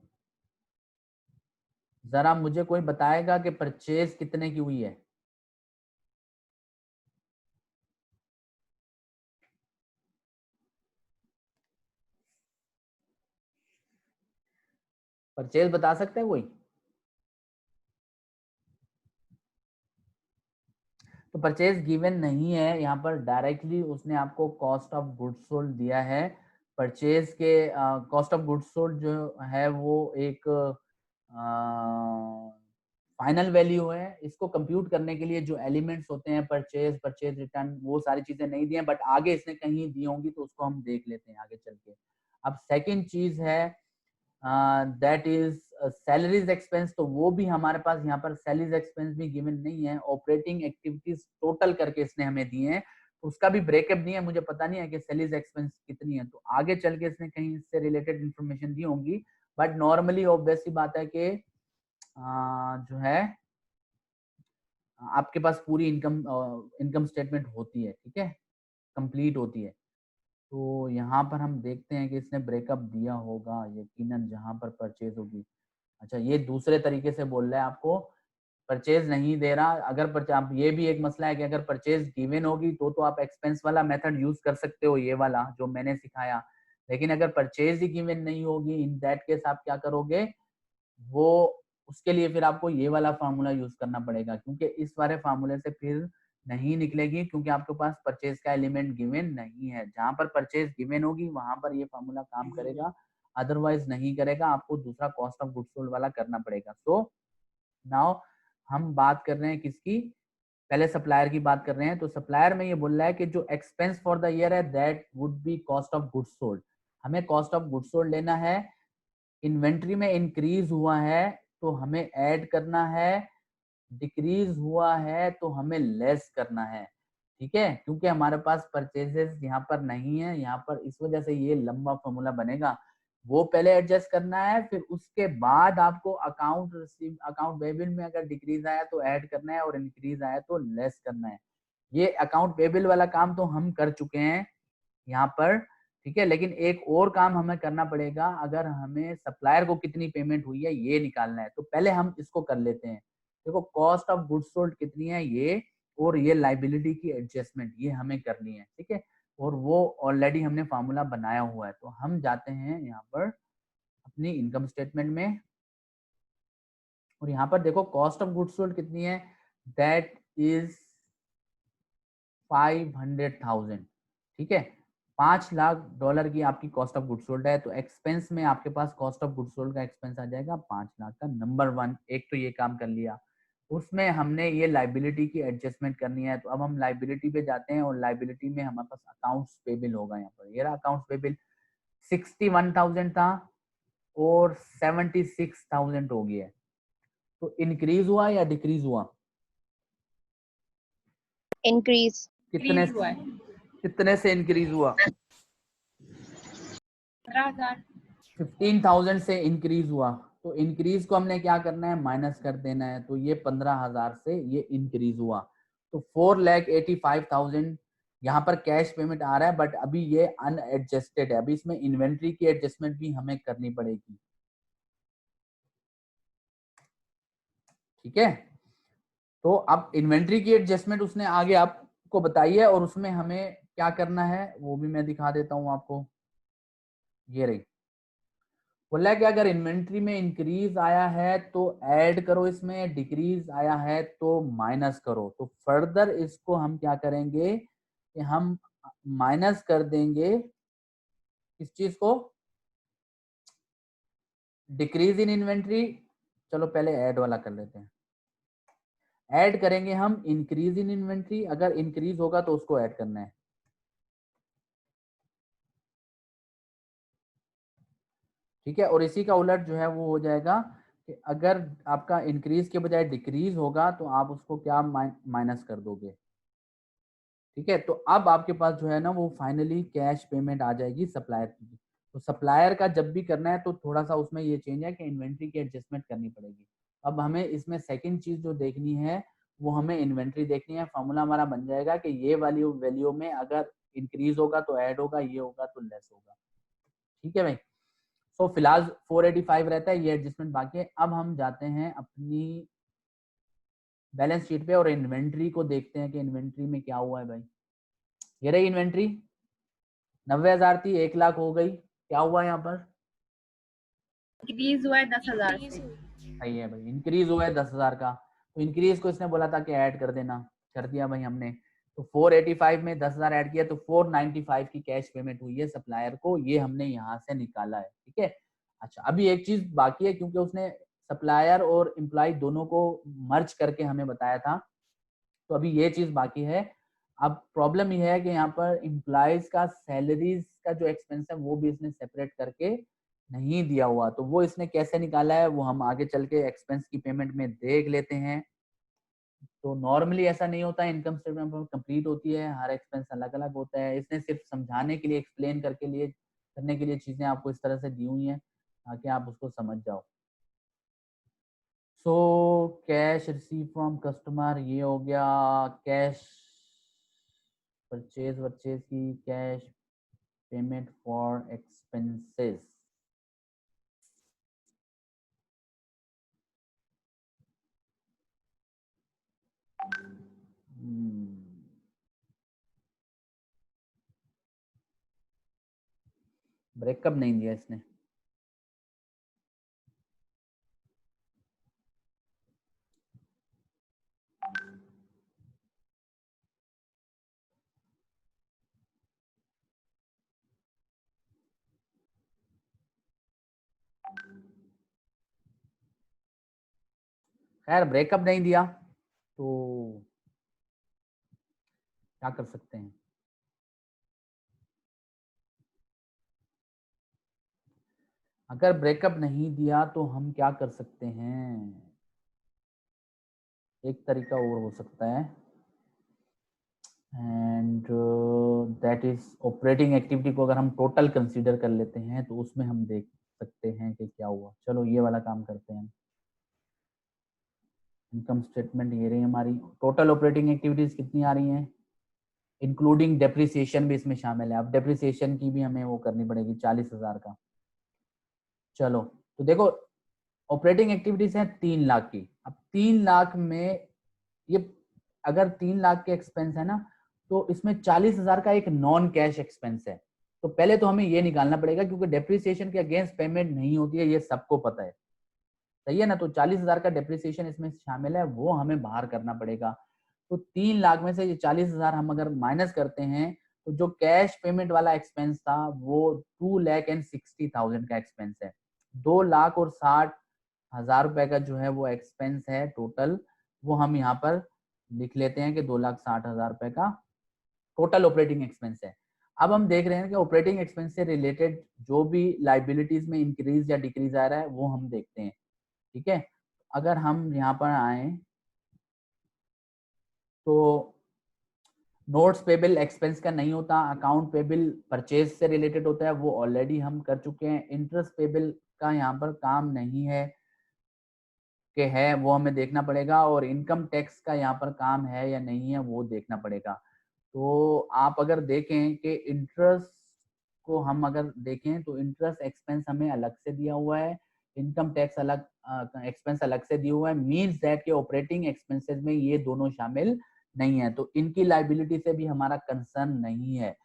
जरा मुझे कोई बताएगा कि परचेज कितने की हुई है। परचेज बता सकते हैं कोई? तो परचेज गिवन नहीं है यहाँ पर, डायरेक्टली उसने आपको कॉस्ट ऑफ गुड्स सोल्ड दिया है। परचेज के कॉस्ट ऑफ गुड्स सोल्ड जो है वो एक फाइनल वैल्यू है। इसको कंप्यूट करने के लिए जो एलिमेंट्स होते हैं, परचेज, परचेज रिटर्न, वो सारी चीजें नहीं दी हैं, बट आगे इसने कहीं दी होंगी, तो उसको हम देख लेते हैं आगे चल के। अब सेकंड चीज है दैट इज सैलरीज एक्सपेंस। तो वो भी हमारे पास यहाँ पर सैलरीज एक्सपेंस भी गिवन नहीं है। ऑपरेटिंग एक्टिविटीज टोटल करके इसने हमें दिए हैं, तो उसका भी ब्रेकअप नहीं है। मुझे पता नहीं है कि सैलरीज एक्सपेंस कितनी है, तो आगे चल के इसने कहीं इससे रिलेटेड इंफॉर्मेशन दी होंगी। बट नॉर्मली ऑब्वियस सी बात है कि जो है आपके पास पूरी इनकम स्टेटमेंट होती है, ठीक है, कंप्लीट होती है। तो यहाँ पर हम देखते हैं कि इसने ब्रेकअप दिया होगा यकीनन, जहां पर परचेज होगी। अच्छा, ये दूसरे तरीके से बोल रहा है आपको, परचेज नहीं दे रहा। अगर आप, ये भी एक मसला है कि अगर परचेज गिवन होगी तो आप एक्सपेंस वाला मेथड यूज कर सकते हो, ये वाला जो मैंने सिखाया। लेकिन अगर परचेज ही गिवन नहीं होगी, इन दैट केस आप क्या करोगे, वो उसके लिए फिर आपको ये वाला फार्मूला यूज करना पड़ेगा, क्योंकि इस वाले फार्मूले से फिर नहीं निकलेगी, क्योंकि आपके पास परचेज का एलिमेंट गिवन नहीं है। जहां पर परचेज गिवन होगी वहां पर ये फार्मूला काम करेगा, अदरवाइज नहीं करेगा। आपको दूसरा कॉस्ट ऑफ गुड्स सोल्ड वाला करना पड़ेगा। सो नाउ हम बात कर रहे हैं किसकी, पहले सप्लायर की बात कर रहे हैं। तो सप्लायर में ये बोल रहा है कि जो एक्सपेंस फॉर द ईयर है that would be cost of goods sold. हमें कॉस्ट ऑफ गुड्स सोल्ड लेना है। इन्वेंट्री में इंक्रीज हुआ है तो हमें ऐड करना है, डिक्रीज हुआ है तो हमें लेस करना है, ठीक है। क्योंकि हमारे पास परचेजेस यहाँ पर नहीं है, यहाँ पर इस वजह से ये लंबा फॉर्मूला बनेगा। वो पहले एडजस्ट करना है, फिर उसके बाद आपको अकाउंट रिसीव, अकाउंट पेबल में अगर डिक्रीज आया तो ऐड करना है, और इंक्रीज आया तो लेस करना है। ये अकाउंट पेबल वाला काम तो हम कर चुके हैं यहाँ पर, ठीक है। लेकिन एक और काम हमें करना पड़ेगा, अगर हमें सप्लायर को कितनी पेमेंट हुई है ये निकालना है। तो पहले हम इसको कर लेते हैं। देखो कॉस्ट ऑफ गुड्स सोल्ड कितनी है ये, और ये लाइबिलिटी की एडजस्टमेंट ये हमें करनी है, ठीक है। और वो ऑलरेडी हमने फार्मूला बनाया हुआ है। तो हम जाते हैं यहाँ पर अपनी इनकम स्टेटमेंट में, और यहाँ पर देखो कॉस्ट ऑफ गुड्स सोल्ड कितनी है, दैट इज 500,000, ठीक है। $5 लाख की आपकी कॉस्ट ऑफ गुड्स सोल्ड है। तो एक्सपेंस में आपके पास कॉस्ट ऑफ गुड्स सोल्ड का एक्सपेंस आ जाएगा 5 लाख का। नंबर 1, एक तो ये काम कर लिया। उसमें हमने ये लाइबिलिटी की एडजस्टमेंट करनी है। तो अब हम लाइबिलिटी पे जाते हैं, और लाइबिलिटी में हमारे पास अकाउंट्स पेबल होगा। यहाँ पर ये रहा अकाउंट्स पेबल, 61,000 था और 76,000 हो गया है। तो इंक्रीज हुआ या डिक्रीज हुआ? increase, कितने हुआ है कितने से इंक्रीज हुआ? 15,000। 15,000 से इंक्रीज हुआ। तो इंक्रीज को हमने क्या करना है, माइनस कर देना है। तो ये 15,000 से ये इंक्रीज हुआ। तो 4,85,000 यहाँ पर कैश पेमेंट आ रहा है, बट अभी ये अनएडजस्टेड है। अभी इसमें इन्वेंट्री की एडजस्टमेंट भी हमें करनी पड़ेगी, ठीक है। तो अब इन्वेंट्री की एडजस्टमेंट उसने आगे आपको बताई है, और उसमें हमें क्या करना है वो भी मैं दिखा देता हूं आपको। ये रही, बोला है कि अगर इन्वेंट्री में इंक्रीज आया है तो ऐड करो, इसमें डिक्रीज आया है तो माइनस करो। तो फर्दर इसको हम क्या करेंगे, कि हम माइनस कर देंगे किस चीज को, डिक्रीज इन इन्वेंट्री। चलो पहले ऐड वाला कर लेते हैं। ऐड करेंगे हम इंक्रीज इन इन्वेंट्री, अगर इंक्रीज होगा तो उसको ऐड करना है। ठीक है, और इसी का उलट जो है वो हो जाएगा कि अगर आपका इंक्रीज के बजाय डिक्रीज होगा तो आप उसको क्या माइनस कर दोगे। ठीक है, तो अब आपके पास जो है ना वो फाइनली कैश पेमेंट आ जाएगी सप्लायर की। तो सप्लायर का जब भी करना है तो थोड़ा सा उसमें ये चेंज है कि इन्वेंट्री की एडजस्टमेंट करनी पड़ेगी। अब हमें इसमें सेकंड चीज जो देखनी है वो हमें इन्वेंट्री देखनी है। फॉर्मूला हमारा बन जाएगा कि ये वैल्यू में अगर इंक्रीज होगा तो ऐड होगा, ये होगा तो लेस होगा। ठीक है भाई, सो फिलहाल 485 रहता है, ये एडजस्टमेंट बाकी है। अब हम जाते हैं अपनी बैलेंस शीट पे और इन्वेंट्री को देखते हैं कि इन्वेंट्री में क्या हुआ है भाई। ये रही इन्वेंट्री, 90,000 थी, 1 लाख हो गई। क्या हुआ यहाँ पर, इंक्रीज हुआ है 10,000 से। सही है भाई, इंक्रीज हुआ है 10,000 का। तो इंक्रीज को इसने बोला था कि ऐड कर देना, कर दिया भाई हमने। तो 485 में 10,000 ऐड किया तो 495 की कैश पेमेंट हुई है सप्लायर को, ये हमने यहाँ से निकाला है। ठीक है, अच्छा अभी एक चीज बाकी है, क्योंकि उसने सप्लायर और एम्प्लॉय दोनों को मर्ज करके हमें बताया था, तो अभी ये चीज बाकी है। अब प्रॉब्लम ये है कि यहाँ पर एम्प्लॉयज का सैलरीज का जो एक्सपेंस है वो भी इसने सेपरेट करके नहीं दिया हुआ, तो वो इसने कैसे निकाला है वो हम आगे चल के एक्सपेंस की पेमेंट में देख लेते हैं। तो नॉर्मली ऐसा नहीं होता है, इनकम स्टेटमेंट कंप्लीट होती है, हर एक्सपेंस अलग अलग होता है। इसने सिर्फ समझाने के लिए, एक्सप्लेन करने के लिए चीजें आपको इस तरह से दी हुई हैं ताकि आप उसको समझ जाओ। So cash receive from customer ये हो गया, कैश परचेज की cash payment for expenses. Breakup नहीं दिया इसने। खैर ब्रेकअप नहीं दिया तो क्या कर सकते हैं, अगर ब्रेकअप नहीं दिया तो हम क्या कर सकते हैं। एक तरीका और हो सकता है, and that is operating activity को अगर हम टोटल कंसीडर कर लेते हैं तो उसमें हम देख सकते हैं कि क्या हुआ। चलो ये वाला काम करते हैं। इनकम स्टेटमेंट ये रही हमारी, टोटल ऑपरेटिंग एक्टिविटीज कितनी आ रही हैं, इंक्लूडिंग डेप्रिसिएशन भी इसमें शामिल है। अब डेप्रिसिएशन की भी हमें वो करनी पड़ेगी 40,000 का। चलो तो देखो ऑपरेटिंग एक्टिविटीज है 3 लाख की। अब 3 लाख में ये अगर 3 लाख के एक्सपेंस है ना तो इसमें 40,000 का एक नॉन कैश एक्सपेंस है। तो पहले तो हमें ये निकालना पड़ेगा, क्योंकि डेप्रिसिएशन के अगेंस्ट पेमेंट नहीं होती है, ये सबको पता है, सही है ना। तो 40,000 का डेप्रिसिएशन इसमें शामिल है, वो हमें बाहर करना पड़ेगा। तो 3 लाख में से ये 40,000 हम अगर माइनस करते हैं तो जो कैश पेमेंट वाला एक्सपेंस था वो 2,60,000 का एक्सपेंस है। 2,60,000 रुपए का जो है वो एक्सपेंस है टोटल, वो हम यहाँ पर लिख लेते हैं कि 2,60,000 रुपए का टोटल ऑपरेटिंग एक्सपेंस है। अब हम देख रहे हैं कि ऑपरेटिंग एक्सपेंस से रिलेटेड जो भी लाइबिलिटीज में इंक्रीज या डिक्रीज आ रहा है वो हम देखते हैं। ठीक है, अगर हम यहाँ पर आए तो नोट्स पेबल एक्सपेंस का नहीं होता, अकाउंट पेबल परचेज से रिलेटेड होता है, वो ऑलरेडी हम कर चुके हैं। इंटरेस्ट पेबल का यहाँ पर काम नहीं है कि है, वो हमें देखना पड़ेगा। और इनकम टैक्स का यहाँ पर काम है या नहीं है वो देखना पड़ेगा। तो आप अगर देखें कि इंटरेस्ट को हम अगर देखें तो इंटरेस्ट एक्सपेंस हमें अलग से दिया हुआ है, इनकम टैक्स अलग एक्सपेंस अलग से दिया हुआ है, मींस दैट के ऑपरेटिंग एक्सपेंसेस में ये दोनों शामिल नहीं है, तो इनकी लाइबिलिटी से भी हमारा कंसर्न नहीं है।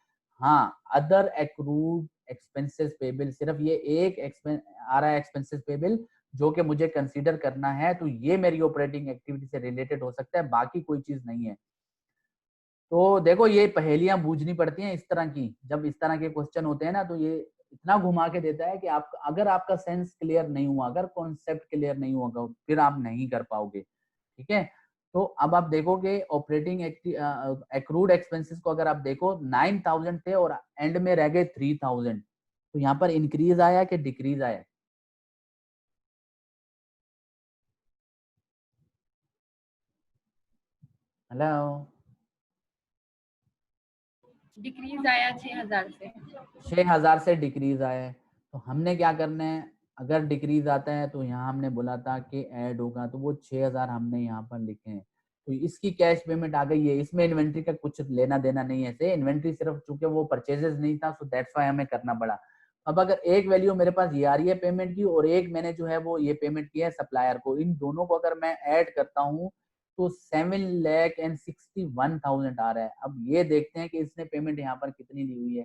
हाँ, अदर एक्रूड एक्सपेंसेस पेबल, सिर्फ ये एक एक्सपेंस आ रहा है एक्सपेंसेस पेबल जो कि मुझे कंसीडर करना है, तो ये मेरी ऑपरेटिंग एक्टिविटी से रिलेटेड हो सकता है, बाकी कोई चीज नहीं है। तो देखो ये पहेलियां बूझनी पड़ती हैं इस तरह की, जब इस तरह के क्वेश्चन होते हैं ना तो ये इतना घुमा के देता है कि आप अगर आपका सेंस क्लियर नहीं हुआ, अगर कॉन्सेप्ट क्लियर नहीं होगा फिर आप नहीं कर पाओगे। ठीक है, तो अब आप देखोगे ऑपरेटिंग एक्रूड एक्सपेंसेस को अगर आप देखो 9000 थे और एंड में रह गए 3000, तो यहाँ पर इंक्रीज आया कि डिक्रीज आया? हेलो, डिक्रीज आया 6000 से। 6000 से डिक्रीज आया है। तो हमने क्या करना है, अगर डिक्रीज आता है तो यहाँ हमने बोला था कि ऐड होगा, तो वो 6000 हमने यहाँ पर लिखे हैं। तो इसकी कैश पेमेंट आ गई है, इसमें इन्वेंट्री का कुछ लेना देना नहीं है से, इन्वेंट्री सिर्फ चूंकि वो परचेजेस नहीं था सो दैट्स व्हाई हमें करना पड़ा। अब अगर एक वैल्यू मेरे पास ये आ रही है पेमेंट की और एक मैंने जो है वो ये पेमेंट की है सप्लायर को, इन दोनों को अगर मैं ऐड करता हूँ तो 7,61,000 आ रहा है। अब ये देखते हैं कि इसने पेमेंट यहाँ पर कितनी ली हुई है,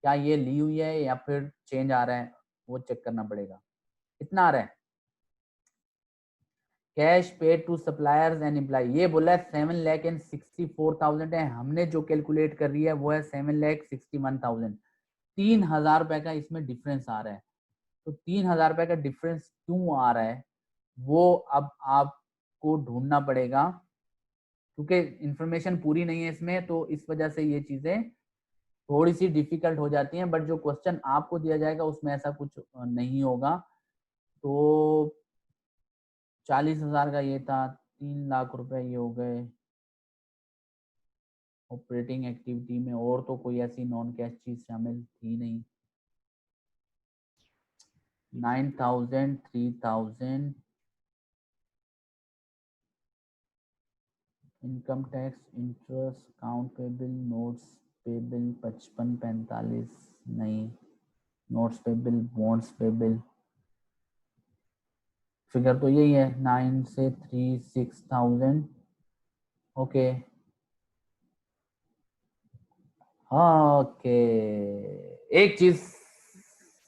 क्या ये ली हुई है या फिर चेंज आ रहा है, वो चेक करना पड़ेगा। कितना आ रहा है? Cash paid to suppliers and employee, ये बोला है 7,64,000 है, हमने जो कैलकुलेट कर रही है वो है 7,61,000। 3,000 रुपए का इसमें डिफरेंस आ रहा है। तो 3,000 रुपए का डिफरेंस क्यों आ रहा है वो अब आपको ढूंढना पड़ेगा, क्योंकि इंफॉर्मेशन पूरी नहीं है इसमें, तो इस वजह से ये चीजें थोड़ी सी डिफिकल्ट हो जाती हैं। बट जो क्वेश्चन आपको दिया जाएगा उसमें ऐसा कुछ नहीं होगा। तो 40,000 का ये था, 3 लाख रुपए ये हो गए ऑपरेटिंग एक्टिविटी में, और तो कोई ऐसी नॉन कैश चीज शामिल थी नहीं। 9,000, 3,000 income tax, interest, account payable, notes payable 55, 45 नहीं, notes payable, bonds payable, figure तो यही है 9 से 3, 6,000। ओके ओके, एक चीज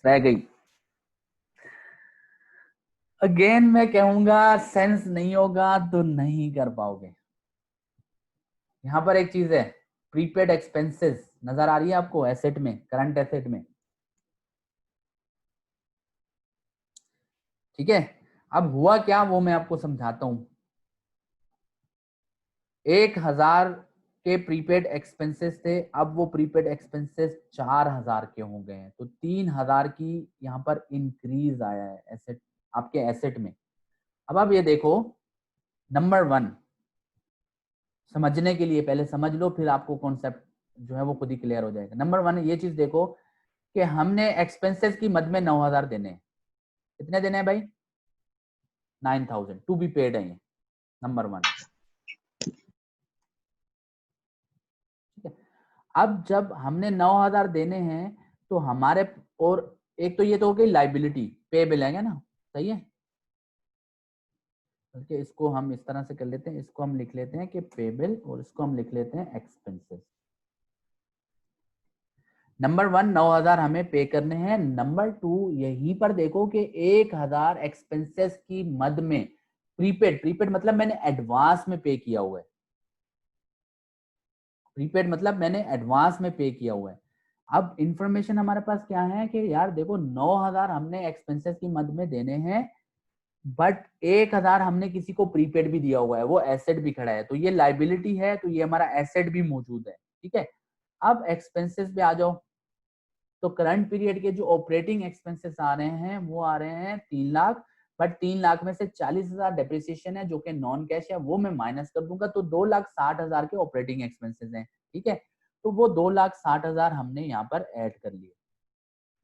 रह गई। अगेन मैं कहूंगा सेंस नहीं होगा तो नहीं कर पाओगे। यहां पर एक चीज है, प्रीपेड एक्सपेंसेस नजर आ रही है आपको एसेट में, करंट एसेट में? ठीक है, अब हुआ क्या वो मैं आपको समझाता हूं। 1,000 के प्रीपेड एक्सपेंसेस थे, अब वो प्रीपेड एक्सपेंसेस 4,000 के हो गए हैं, तो 3,000 की यहाँ पर इंक्रीज आया है एसेट, आपके एसेट में। अब आप ये देखो, नंबर 1 समझने के लिए पहले समझ लो, फिर आपको कॉन्सेप्ट जो है वो खुद ही क्लियर हो जाएगा। नंबर 1 ये चीज देखो कि हमने एक्सपेंसेस की मद में 9,000 देने हैं। कितने देने हैं भाई? 9,000 टू बी पेड है ये, नंबर 1। ठीक है, अब जब हमने 9,000 देने हैं तो हमारे, और एक तो ये तो हो गई लाइबिलिटी, पेबल है ना, सही है। बल्कि इसको हम इस तरह से कर लेते हैं, इसको हम लिख लेते हैं कि पेबल और इसको हम लिख लेते हैं एक्सपेंसेस। नंबर 1 9,000 हमें पे करने हैं। नंबर 2 यहीं पर देखो कि 1,000 एक्सपेंसेस की मद में प्रीपेड, प्रीपेड मतलब मैंने एडवांस में पे किया हुआ है, प्रीपेड मतलब मैंने एडवांस में पे किया हुआ है। अब इंफॉर्मेशन हमारे पास क्या है कि यार देखो 9,000 हमने एक्सपेंसेस की मद में देने हैं, बट 1,000 हमने किसी को प्रीपेड भी दिया हुआ है, वो एसेट भी खड़ा है, तो ये लाइबिलिटी है, तो ये हमारा एसेट भी मौजूद है। ठीक है, अब एक्सपेंसेस पे आ जाओ, तो करंट पीरियड के जो ऑपरेटिंग एक्सपेंसेस आ रहे हैं वो आ रहे हैं 3 लाख, बट 3 लाख में से 40,000 डेप्रिसिएशन है जो कि नॉन कैश है, वो मैं माइनस कर दूंगा, तो 2,60,000 के ऑपरेटिंग एक्सपेंसेस हैं। ठीक है, तो वो 2,60,000 हमने यहाँ पर ऐड कर लिए।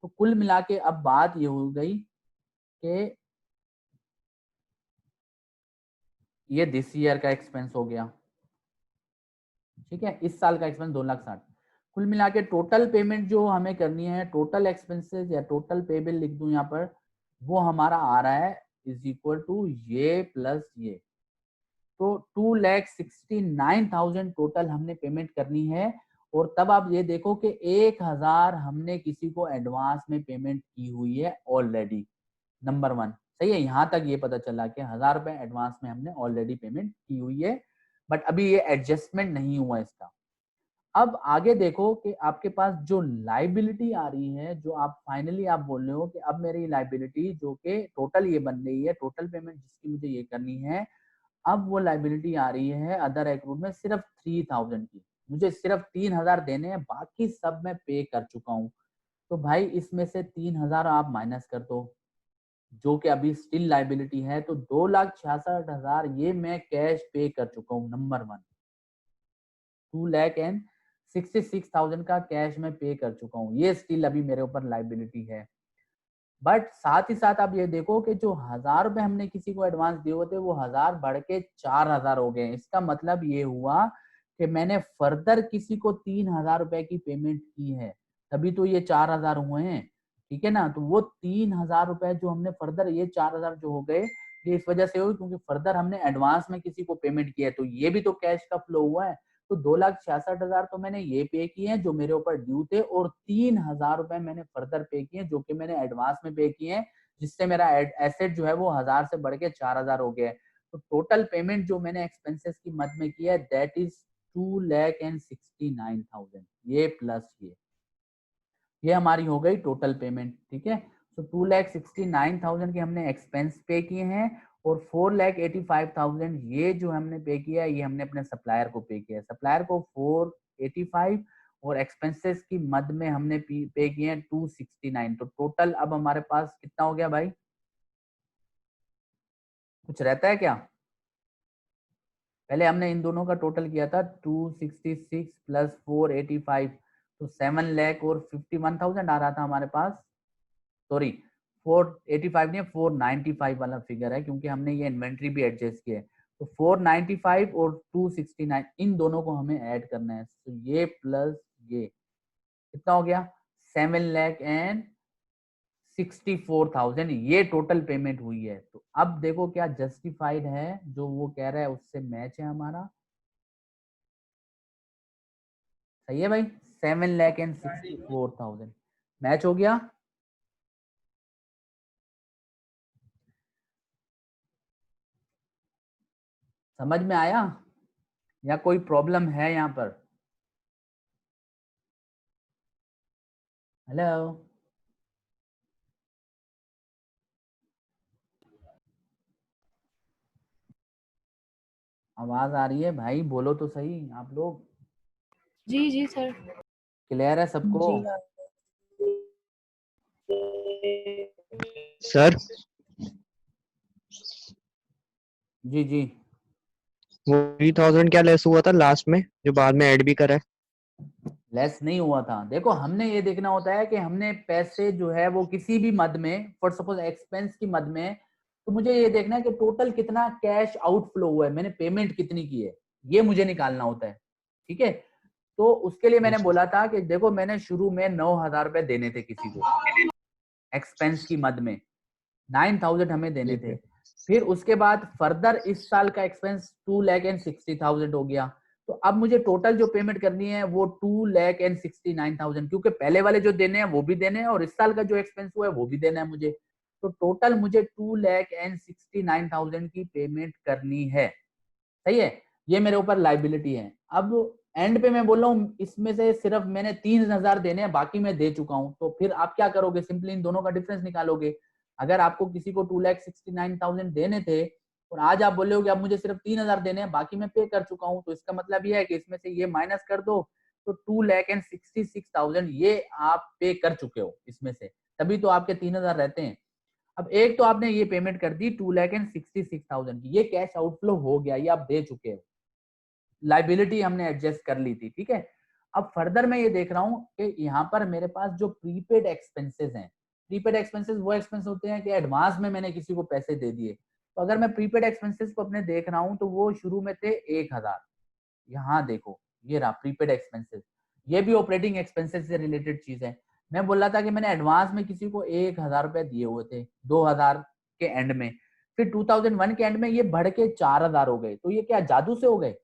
तो कुल मिला के अब बात ये हो गई कि ये दिस ईयर का एक्सपेंस हो गया। ठीक है, इस साल का एक्सपेंस 2,60,000। कुल मिला के टोटल पेमेंट जो हमें करनी है, टोटल एक्सपेंसेस या टोटल पेबल लिख दूं यहाँ पर, वो हमारा आ रहा है इज इक्वल टू ये प्लस ये, तो 2,69,000 टोटल हमने पेमेंट करनी है। और तब आप ये देखो कि 1,000 हमने किसी को एडवांस में पेमेंट की हुई है ऑलरेडी, नंबर 1 सही है। यहाँ तक ये पता चला कि 1,000 रुपए एडवांस में हमने ऑलरेडी पेमेंट की हुई है। बट अभी ये एडजस्टमेंट नहीं हुआ इसका। अब आगे देखो कि आपके पास जो लाइबिलिटी आ रही है, जो आप फाइनली आप बोल रहे हो कि अब मेरी लाइबिलिटी जो कि टोटल ये बन रही है, टोटल पेमेंट जिसकी मुझे ये करनी है, अब वो लाइबिलिटी आ रही है अदर एक्रूड में सिर्फ 3000 की। मुझे सिर्फ 3000 देने हैं, बाकी सब मैं पे कर चुका हूँ। तो भाई इसमें से 3000 आप माइनस कर दो, जो कि अभी स्टिल लाइबिलिटी है, तो 2,66,000 ये मैं कैश पे कर चुका हूँ। नंबर 1, 2,66,000 का कैश मैं पे कर चुका हूँ, ये स्टिल अभी मेरे ऊपर लाइबिलिटी है। बट साथ ही साथ आप ये देखो कि जो 1000 रुपए हमने किसी को एडवांस दिए होते, वो 1000 बढ़ के 4000 हो गए। इसका मतलब ये हुआ कि मैंने फर्दर किसी को 3000 रुपए की पेमेंट की है, तभी तो ये 4000 हुए हैं, ठीक है ना। तो वो 3000 रुपए जो हमने फर्दर, ये 4000 जो हो गए, ये इस वजह से हुई क्योंकि फर्दर हमने एडवांस में किसी को पेमेंट किया है, तो ये भी तो कैश का फ्लो हुआ है। तो 2,66,000 तो मैंने ये पे किए हैं जो मेरे ऊपर ड्यू थे, और 3000 रुपए मैंने फर्दर पे किए जो कि मैंने एडवांस में पे किए हैं, जिससे मेरा एसेट जो है वो 1000 से बढ़ के 4000 हो गया है। तो टोटल पेमेंट जो मैंने एक्सपेंसेस की मद में किया है, दैट इज 2,69,000, ये प्लस ये हमारी हो गई टोटल पेमेंट, ठीक है। तो 2,69,000 के हमने एक्सपेंस पे किए हैं, और 4,85,000 ये जो हमने पे किया है, ये हमने अपने सप्लायर को पे किया है। सप्लायर को 485 और एक्सपेंसेस की मद में हमने पे किए हैं 269। तो टोटल अब हमारे पास कितना हो गया भाई, कुछ रहता है क्या? पहले हमने इन दोनों का टोटल किया था 266 प्लस 485, तो 7 लाख और 51,000 आ रहा था हमारे पास। सॉरी 485 नहीं, 495 वाला फिगर है, क्योंकि हमने ये इन्वेंट्री भी एडजस्ट किया है। तो 495 और 269 इन दोनों को हमें ऐड करना है। तो ये प्लस ये कितना हो गया, 7,64,000 ये टोटल पेमेंट हुई है। तो अब देखो क्या जस्टिफाइड है, जो वो कह रहा है उससे मैच है हमारा, सही है भाई। 7,64,000 मैच हो गया। समझ में आया या कोई प्रॉब्लम है यहाँ पर? हेलो, आवाज आ रही है भाई, बोलो तो सही आप लोग। जी जी सर। क्लियर है सबको? सर जी जी, वो 3,000 क्या लेस हुआ था लास्ट में जो बाद में ऐड भी करा है? लेस नहीं हुआ था। देखो हमने ये देखना होता है कि हमने पैसे जो है वो किसी भी मद में, फॉर सपोज एक्सपेंस की मद में, तो मुझे ये देखना है कि टोटल कितना कैश आउटफ्लो हुआ है, मैंने पेमेंट कितनी की है, ये मुझे निकालना होता है, ठीक है। तो उसके लिए मैंने बोला था कि देखो मैंने शुरू में 9,000 रुपए देने थे किसी को एक्सपेंस की मद में, 9,000 हमें देने थे। फिर उसके बाद फर्दर इस साल का एक्सपेंस 2,60,000 हो गया। तो अब मुझे टोटल जो पेमेंट करनी है वो 2,69,000, क्योंकि पहले वाले जो देने हैं वो भी देने हैं और इस साल का जो एक्सपेंस हुआ है वो भी देना है मुझे। तो टोटल मुझे 2,69,000 की पेमेंट करनी है, सही है। ये मेरे ऊपर लाइबिलिटी है। अब एंड पे मैं बोल रहा हूँ इसमें से सिर्फ मैंने 3,000 देने हैं, बाकी मैं दे चुका हूँ। तो फिर आप क्या करोगे, सिंपली इन दोनों का डिफरेंस निकालोगे। अगर आपको किसी को 2,69,000 देने थे और आज आप बोले हो कि अब मुझे सिर्फ 3,000 देने हैं, बाकी मैं पे कर चुका हूँ, तो इसका मतलब ये है कि इसमें से ये माइनस कर दो, तो 2,66,000 ये आप पे कर चुके हो इसमें से, तभी तो आपके 3,000 रहते हैं। अब एक तो आपने ये पेमेंट कर दी 2,66,000 की, ये कैश आउटफ्लो हो गया, ये आप दे चुके हो, लाइबिलिटी हमने एडजस्ट कर ली थी, ठीक है। अब फर्दर मैं ये देख रहा हूँ कि यहाँ पर मेरे पास जो प्रीपेड एक्सपेंसेस हैं, प्रीपेड एक्सपेंसेस वो एक्सपेंस होते हैं कि एडवांस में मैंने किसी को पैसे दे दिए। तो अगर मैं प्रीपेड एक्सपेंसेस को अपने देख रहा हूँ तो वो शुरू में थे 1,000, यहाँ देखो ये रहा प्रीपेड एक्सपेंसेस, ये भी ऑपरेटिंग एक्सपेंसेस से रिलेटेड चीज है। मैं बोल रहा था कि मैंने एडवांस में किसी को 1,000 रुपए दिए हुए थे 2000 के एंड में, फिर 2001 के एंड में ये बढ़ के 4,000 हो गए। तो ये क्या जादू से हो गए?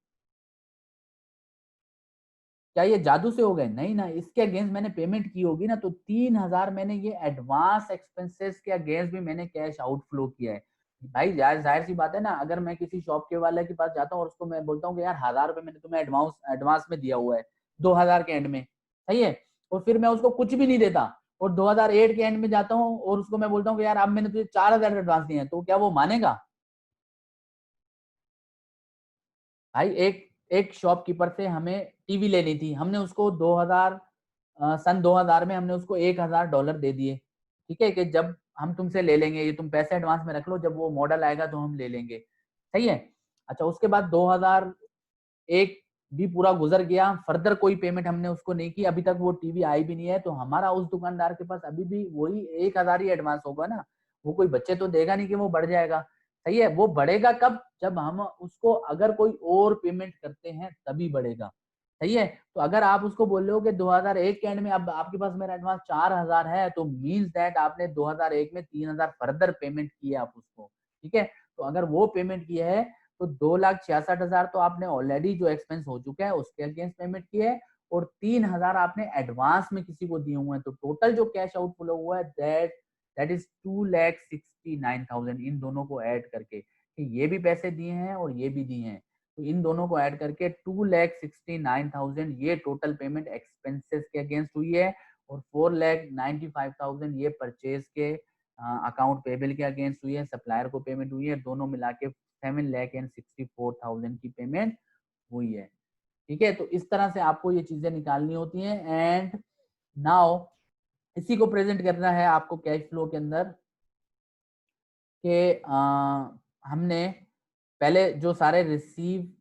क्या ये जादू से हो गए? नहीं ना, इसके अगेंस्ट मैंने पेमेंट की होगी ना। तो 3,000 मैंने ये एडवांस एक्सपेंसेस के अगेंस्ट भी मैंने कैश आउटफ्लो किया है। भाई जाहिर सी बात है ना, अगर मैं किसी शॉप के वाले के पास जाता हूँ और उसको मैं बोलता हूँ कि यार 1000 रुपए मैंने तुम्हें एडवांस में दिया हुआ है 2000 के एंड में, सही है, और फिर मैं उसको कुछ भी नहीं देता और 2008 के एंड में जाता हूँ और उसको मैं बोलता हूँ कि यार अब मैंने तुझे 4000 एडवांस दिए हैं, तो क्या वो मानेगा? भाई एक शॉपकीपर से हमें टीवी लेनी थी, हमने उसको 2000 सन 2000 में हमने उसको $1000 दे दिए, ठीक है, कि जब हम तुमसे ले लेंगे, ये तुम पैसे एडवांस में रख लो, जब वो मॉडल आएगा तो हम ले लेंगे, सही है। अच्छा, उसके बाद 2001 भी पूरा गुजर गया, फर्दर कोई पेमेंट हमने उसको नहीं की, अभी तक वो टीवी आई भी नहीं है, तो हमारा उस दुकानदार के पास अभी भी वही 1000 ही एडवांस होगा ना, वो कोई बच्चे तो देगा नहीं कि वो बढ़ जाएगा, सही है। वो बढ़ेगा कब? जब हम उसको अगर कोई और पेमेंट करते हैं तभी बढ़ेगा, सही है। तो अगर आप उसको बोल रहे हो कि 2001 के एंड में अब आपके पास मेरा एडवांस 4000 है, तो मींस दैट आपने 2001 में 3000 फर्दर पेमेंट किया आप उसको, ठीक है। तो अगर वो पेमेंट किया है तो 2,66,000 तो आपने ऑलरेडी जो एक्सपेंस हो चुका है उसके अगेंस्ट पेमेंट किया है, और 3000 आपने एडवांस में किसी को दिए हुए हैं, तो टोटल जो कैश आउटफ्लो हुआ है दैट इज 2,69,000, इन दोनों को ऐड करके, कि ये भी पैसे दिए हैं और ये भी दिए हैं, तो इन दोनों को ऐड करके 2,69,000 ये टोटल पेमेंट एक्सपेंसेस के अगेंस्ट हुई है, और 4,95,000 ये परचेज के अकाउंट पेबल के अगेंस्ट हुई है, सप्लायर को पेमेंट हुई है, दोनों मिला के 7,64,000 की पेमेंट हुई है, ठीक है। तो इस तरह से आपको ये चीजें निकालनी होती हैं। एंड नाउ इसी को प्रेजेंट करना है आपको कैश फ्लो के अंदर, कि हमने पहले जो सारे रिसीव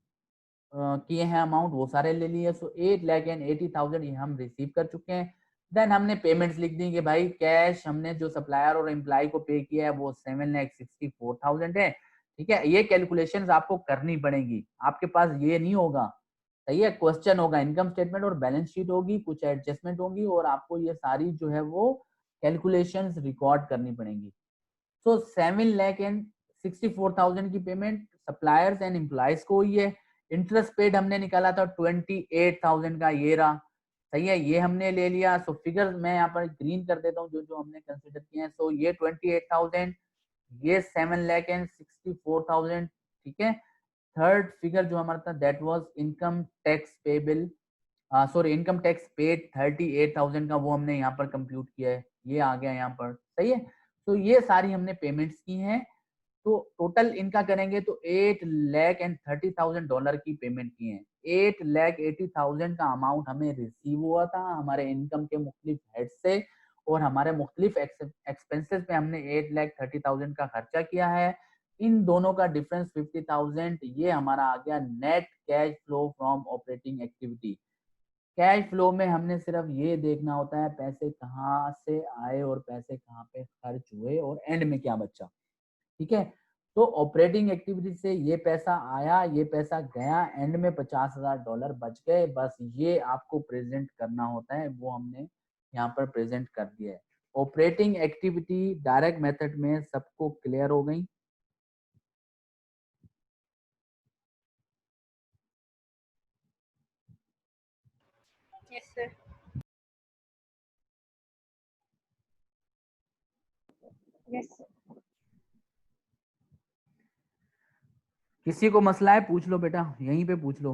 किए हैं अमाउंट वो सारे ले लिए, सो 8,80,000 ये हम रिसीव कर चुके हैं। देन हमने पेमेंट्स लिख दी कि भाई कैश हमने जो सप्लायर और एम्प्लॉय को पे किया है वो 7,64,000 है, ठीक है। ये कैलकुलेशंस आपको करनी पड़ेगी, आपके पास ये नहीं होगा, सही है। क्वेश्चन होगा, इनकम स्टेटमेंट और बैलेंस शीट होगी, कुछ एडजस्टमेंट होगी, और आपको ये सारी जो है वो कैलकुलेशंस रिकॉर्ड करनी पड़ेंगी। सो 7,64,000 की पेमेंट सप्लायर्स एंड एम्प्लॉयज को हुई है। इंटरेस्ट पेड हमने निकाला था 28,000 का, ये रहा, सही है, ये हमने ले लिया। सो फिगर मैं यहाँ पर ग्रीन कर देता हूँ जो जो हमने कंसिडर किए हैं। सो ये 28,000, ये 7,64,000, ठीक है। थर्ड फिगर जो हमारा था that was income tax payable, sorry income tax paid 38,000 का, वो हमने यहाँ पर कंप्यूट किया है, ये आ गया यहाँ पर, सही है। तो ये सारी हमने पेमेंट्स की हैं, तो टोटल इनका करेंगे तो $8,30,000 की पेमेंट की है। 8,80,000 का अमाउंट हमें रिसीव हुआ था हमारे इनकम के मुख्तलिफ हेड से, और हमारे मुख्तलिफ एक्सपेंसेस पे हमने 8,30,000 का खर्चा किया है। इन दोनों का डिफरेंस 50,000, ये हमारा आ गया net cash flow from operating activity. Cash flow में हमने सिर्फ ये देखना होता है पैसे कहाँ से आए और पैसे कहाँ पे खर्च हुए और एंड में क्या बचा, ठीक है। तो ऑपरेटिंग एक्टिविटी से ये पैसा आया, ये पैसा गया, एंड में $50,000 बच गए, बस ये आपको प्रेजेंट करना होता है, वो हमने यहाँ पर प्रेजेंट कर दिया है। ऑपरेटिंग एक्टिविटी डायरेक्ट मेथड में सबको क्लियर हो गई? Yes sir. Yes. किसी को मसला है पूछ लो बेटा, यहीं पे पूछ लो।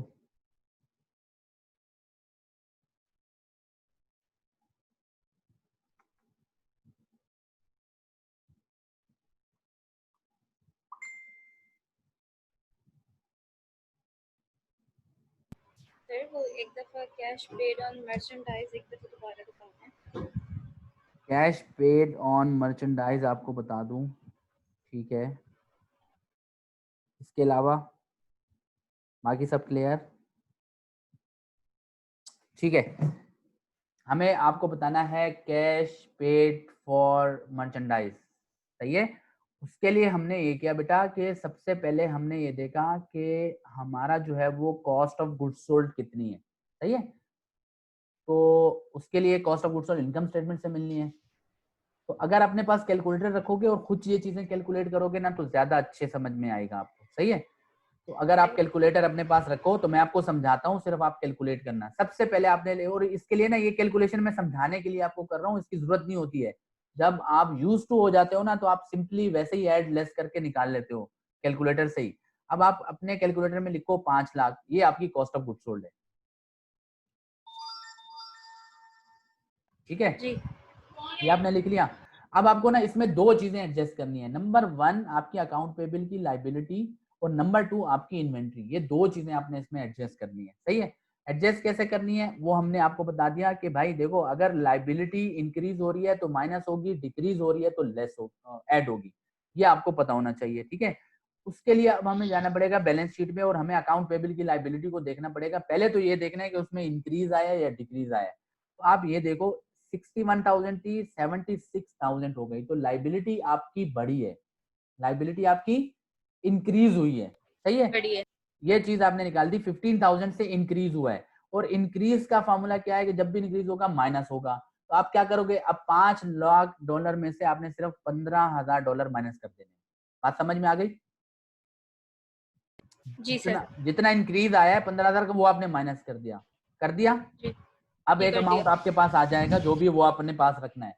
सर वो एक दफा कैश पेड ऑन मर्चेंडाइज एक दफा दोबारा बता दें। कैश पेड ऑन मर्चेंडाइज आपको बता दूं, ठीक है। इसके अलावा बाकी सब क्लियर? ठीक है, हमें आपको बताना है कैश पेड फॉर मर्चेंडाइज, सही है। उसके लिए हमने ये किया बेटा कि सबसे पहले हमने ये देखा कि हमारा जो है वो कॉस्ट ऑफ गुड्स सोल्ड कितनी है, सही है। तो उसके लिए cost of goods sold income statement से मिलनी है। तो अगर अपने पास कैलकुलेटर रखोगे और खुद ये चीजें कैलकुलेट करोगे ना तो ज्यादा अच्छे समझ में आएगा आपको, सही है। तो अगर आप कैलकुलेटर अपने पास रखो तो मैं आपको समझाता हूँ, सिर्फ आप कैलकुलेट करना। सबसे पहले आपने और इसके लिए ना ये कैलकुलेशन मैं समझाने के लिए आपको कर रहा हूँ, इसकी जरूरत नहीं होती है। जब आप यूज टू हो जाते हो ना तो आप सिंपली वैसे ही ऐड लेस करके निकाल लेते हो कैलकुलेटर से ही। अब आप अपने कैलकुलेटर में लिखो 5 लाख, ये आपकी कॉस्ट ऑफ गुड्स सोल्ड है। ठीक है जी। ये आपने लिख लिया। अब आपको ना इसमें दो चीजें एडजस्ट करनी है। नंबर 1 आपकी अकाउंट पेबल की लाइबिलिटी और नंबर 2 आपकी इन्वेंट्री। ये दो चीजें आपने इसमें एडजस्ट करनी है। सही है। एडजस्ट कैसे करनी है वो हमने आपको बता दिया कि भाई देखो अगर लाइबिलिटी इंक्रीज हो रही है तो माइनस होगी, डिक्रीज हो रही है तो लेस ऐड होगी। ये आपको पता होना चाहिए। ठीक है। उसके लिए अब हमें जाना पड़ेगा बैलेंस शीट में और हमें अकाउंट पेबल की लाइबिलिटी को देखना पड़ेगा। पहले तो ये देखना है कि उसमें इंक्रीज आया या डिक्रीज आया। तो आप ये देखो 61,000 थी 76,000 हो गई, तो लाइबिलिटी आपकी बढ़ी है, लाइबिलिटी आपकी इंक्रीज हुई है। सही है। बढ़िया। ये चीज आपने निकाल दी। 15,000 से इंक्रीज हुआ है और इंक्रीज का फॉर्मूला क्या है कि जब भी इंक्रीज होगा माइनस होगा। तो आप क्या करोगे, अब $5 लाख में से आपने सिर्फ $15,000 माइनस कर देने। बात समझ में आ गई? जी सर। जितना इंक्रीज आया है 15,000 का वो आपने माइनस कर दिया। कर दिया। जी। अब जी, एक कर अमाउंट दिया। आपके पास आ जाएगा जो भी वो अपने पास रखना है।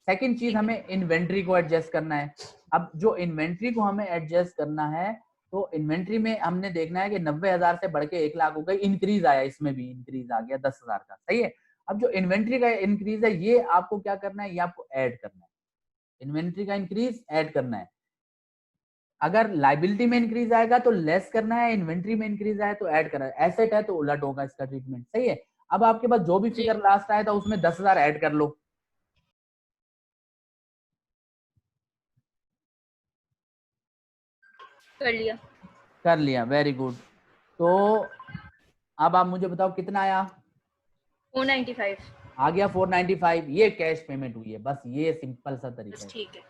सेकंड चीज हमें इन्वेंट्री को एडजस्ट करना है। अब जो इन्वेंट्री को हमें एडजस्ट करना है तो इन्वेंट्री में हमने देखना है कि 90,000 से बढ़ के 1 लाख हो गई, इंक्रीज आया, इसमें भी इंक्रीज आ गया 10,000 का। सही है। अब जो इन्वेंट्री का इंक्रीज है ये आपको क्या करना है, ये आपको ऐड करना है। इन्वेंट्री का इंक्रीज ऐड करना है। अगर लाइबिलिटी में इंक्रीज आएगा तो लेस करना है, इन्वेंट्री में इंक्रीज आए तो ऐड करना है। एसेट है तो उलट होगा इसका ट्रीटमेंट। सही है। अब आपके पास जो भी जी। फिगर लास्ट आया था उसमें 10,000 ऐड कर लो। कर लिया। कर लिया, वेरी गुड। तो अब आप मुझे बताओ कितना आया? 495। आ गया 495। ये कैश पेमेंट हुई है। बस ये सिंपल सा तरीका बस है। ठीक है।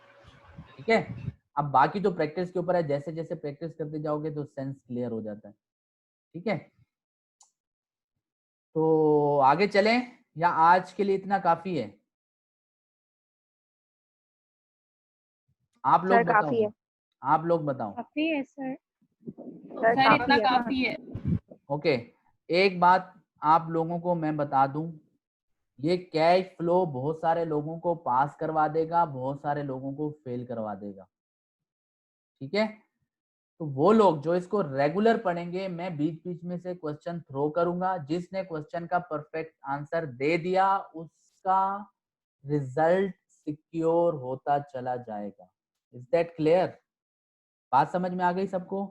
ठीक है। अब बाकी तो प्रैक्टिस के ऊपर है, जैसे जैसे प्रैक्टिस करते जाओगे तो सेंस क्लियर हो जाता है। ठीक है। तो आगे चलें या आज के लिए इतना काफी है? आप लोग सर बताओ। काफी है। आप लोग बताओ। काफी है सर। सर काफी इतना है। काफी है। ओके। एक बात आप लोगों को मैं बता दूं, ये कैश फ्लो बहुत सारे लोगों को पास करवा देगा, बहुत सारे लोगों को फेल करवा देगा। ठीक है। तो वो लोग जो इसको रेगुलर पढ़ेंगे, मैं बीच बीच में से क्वेश्चन थ्रो करूंगा। जिसने क्वेश्चन का परफेक्ट आंसर दे दिया उसका रिजल्ट सिक्योर होता चला जाएगा। Is that clear? बात समझ में आ गई सबको?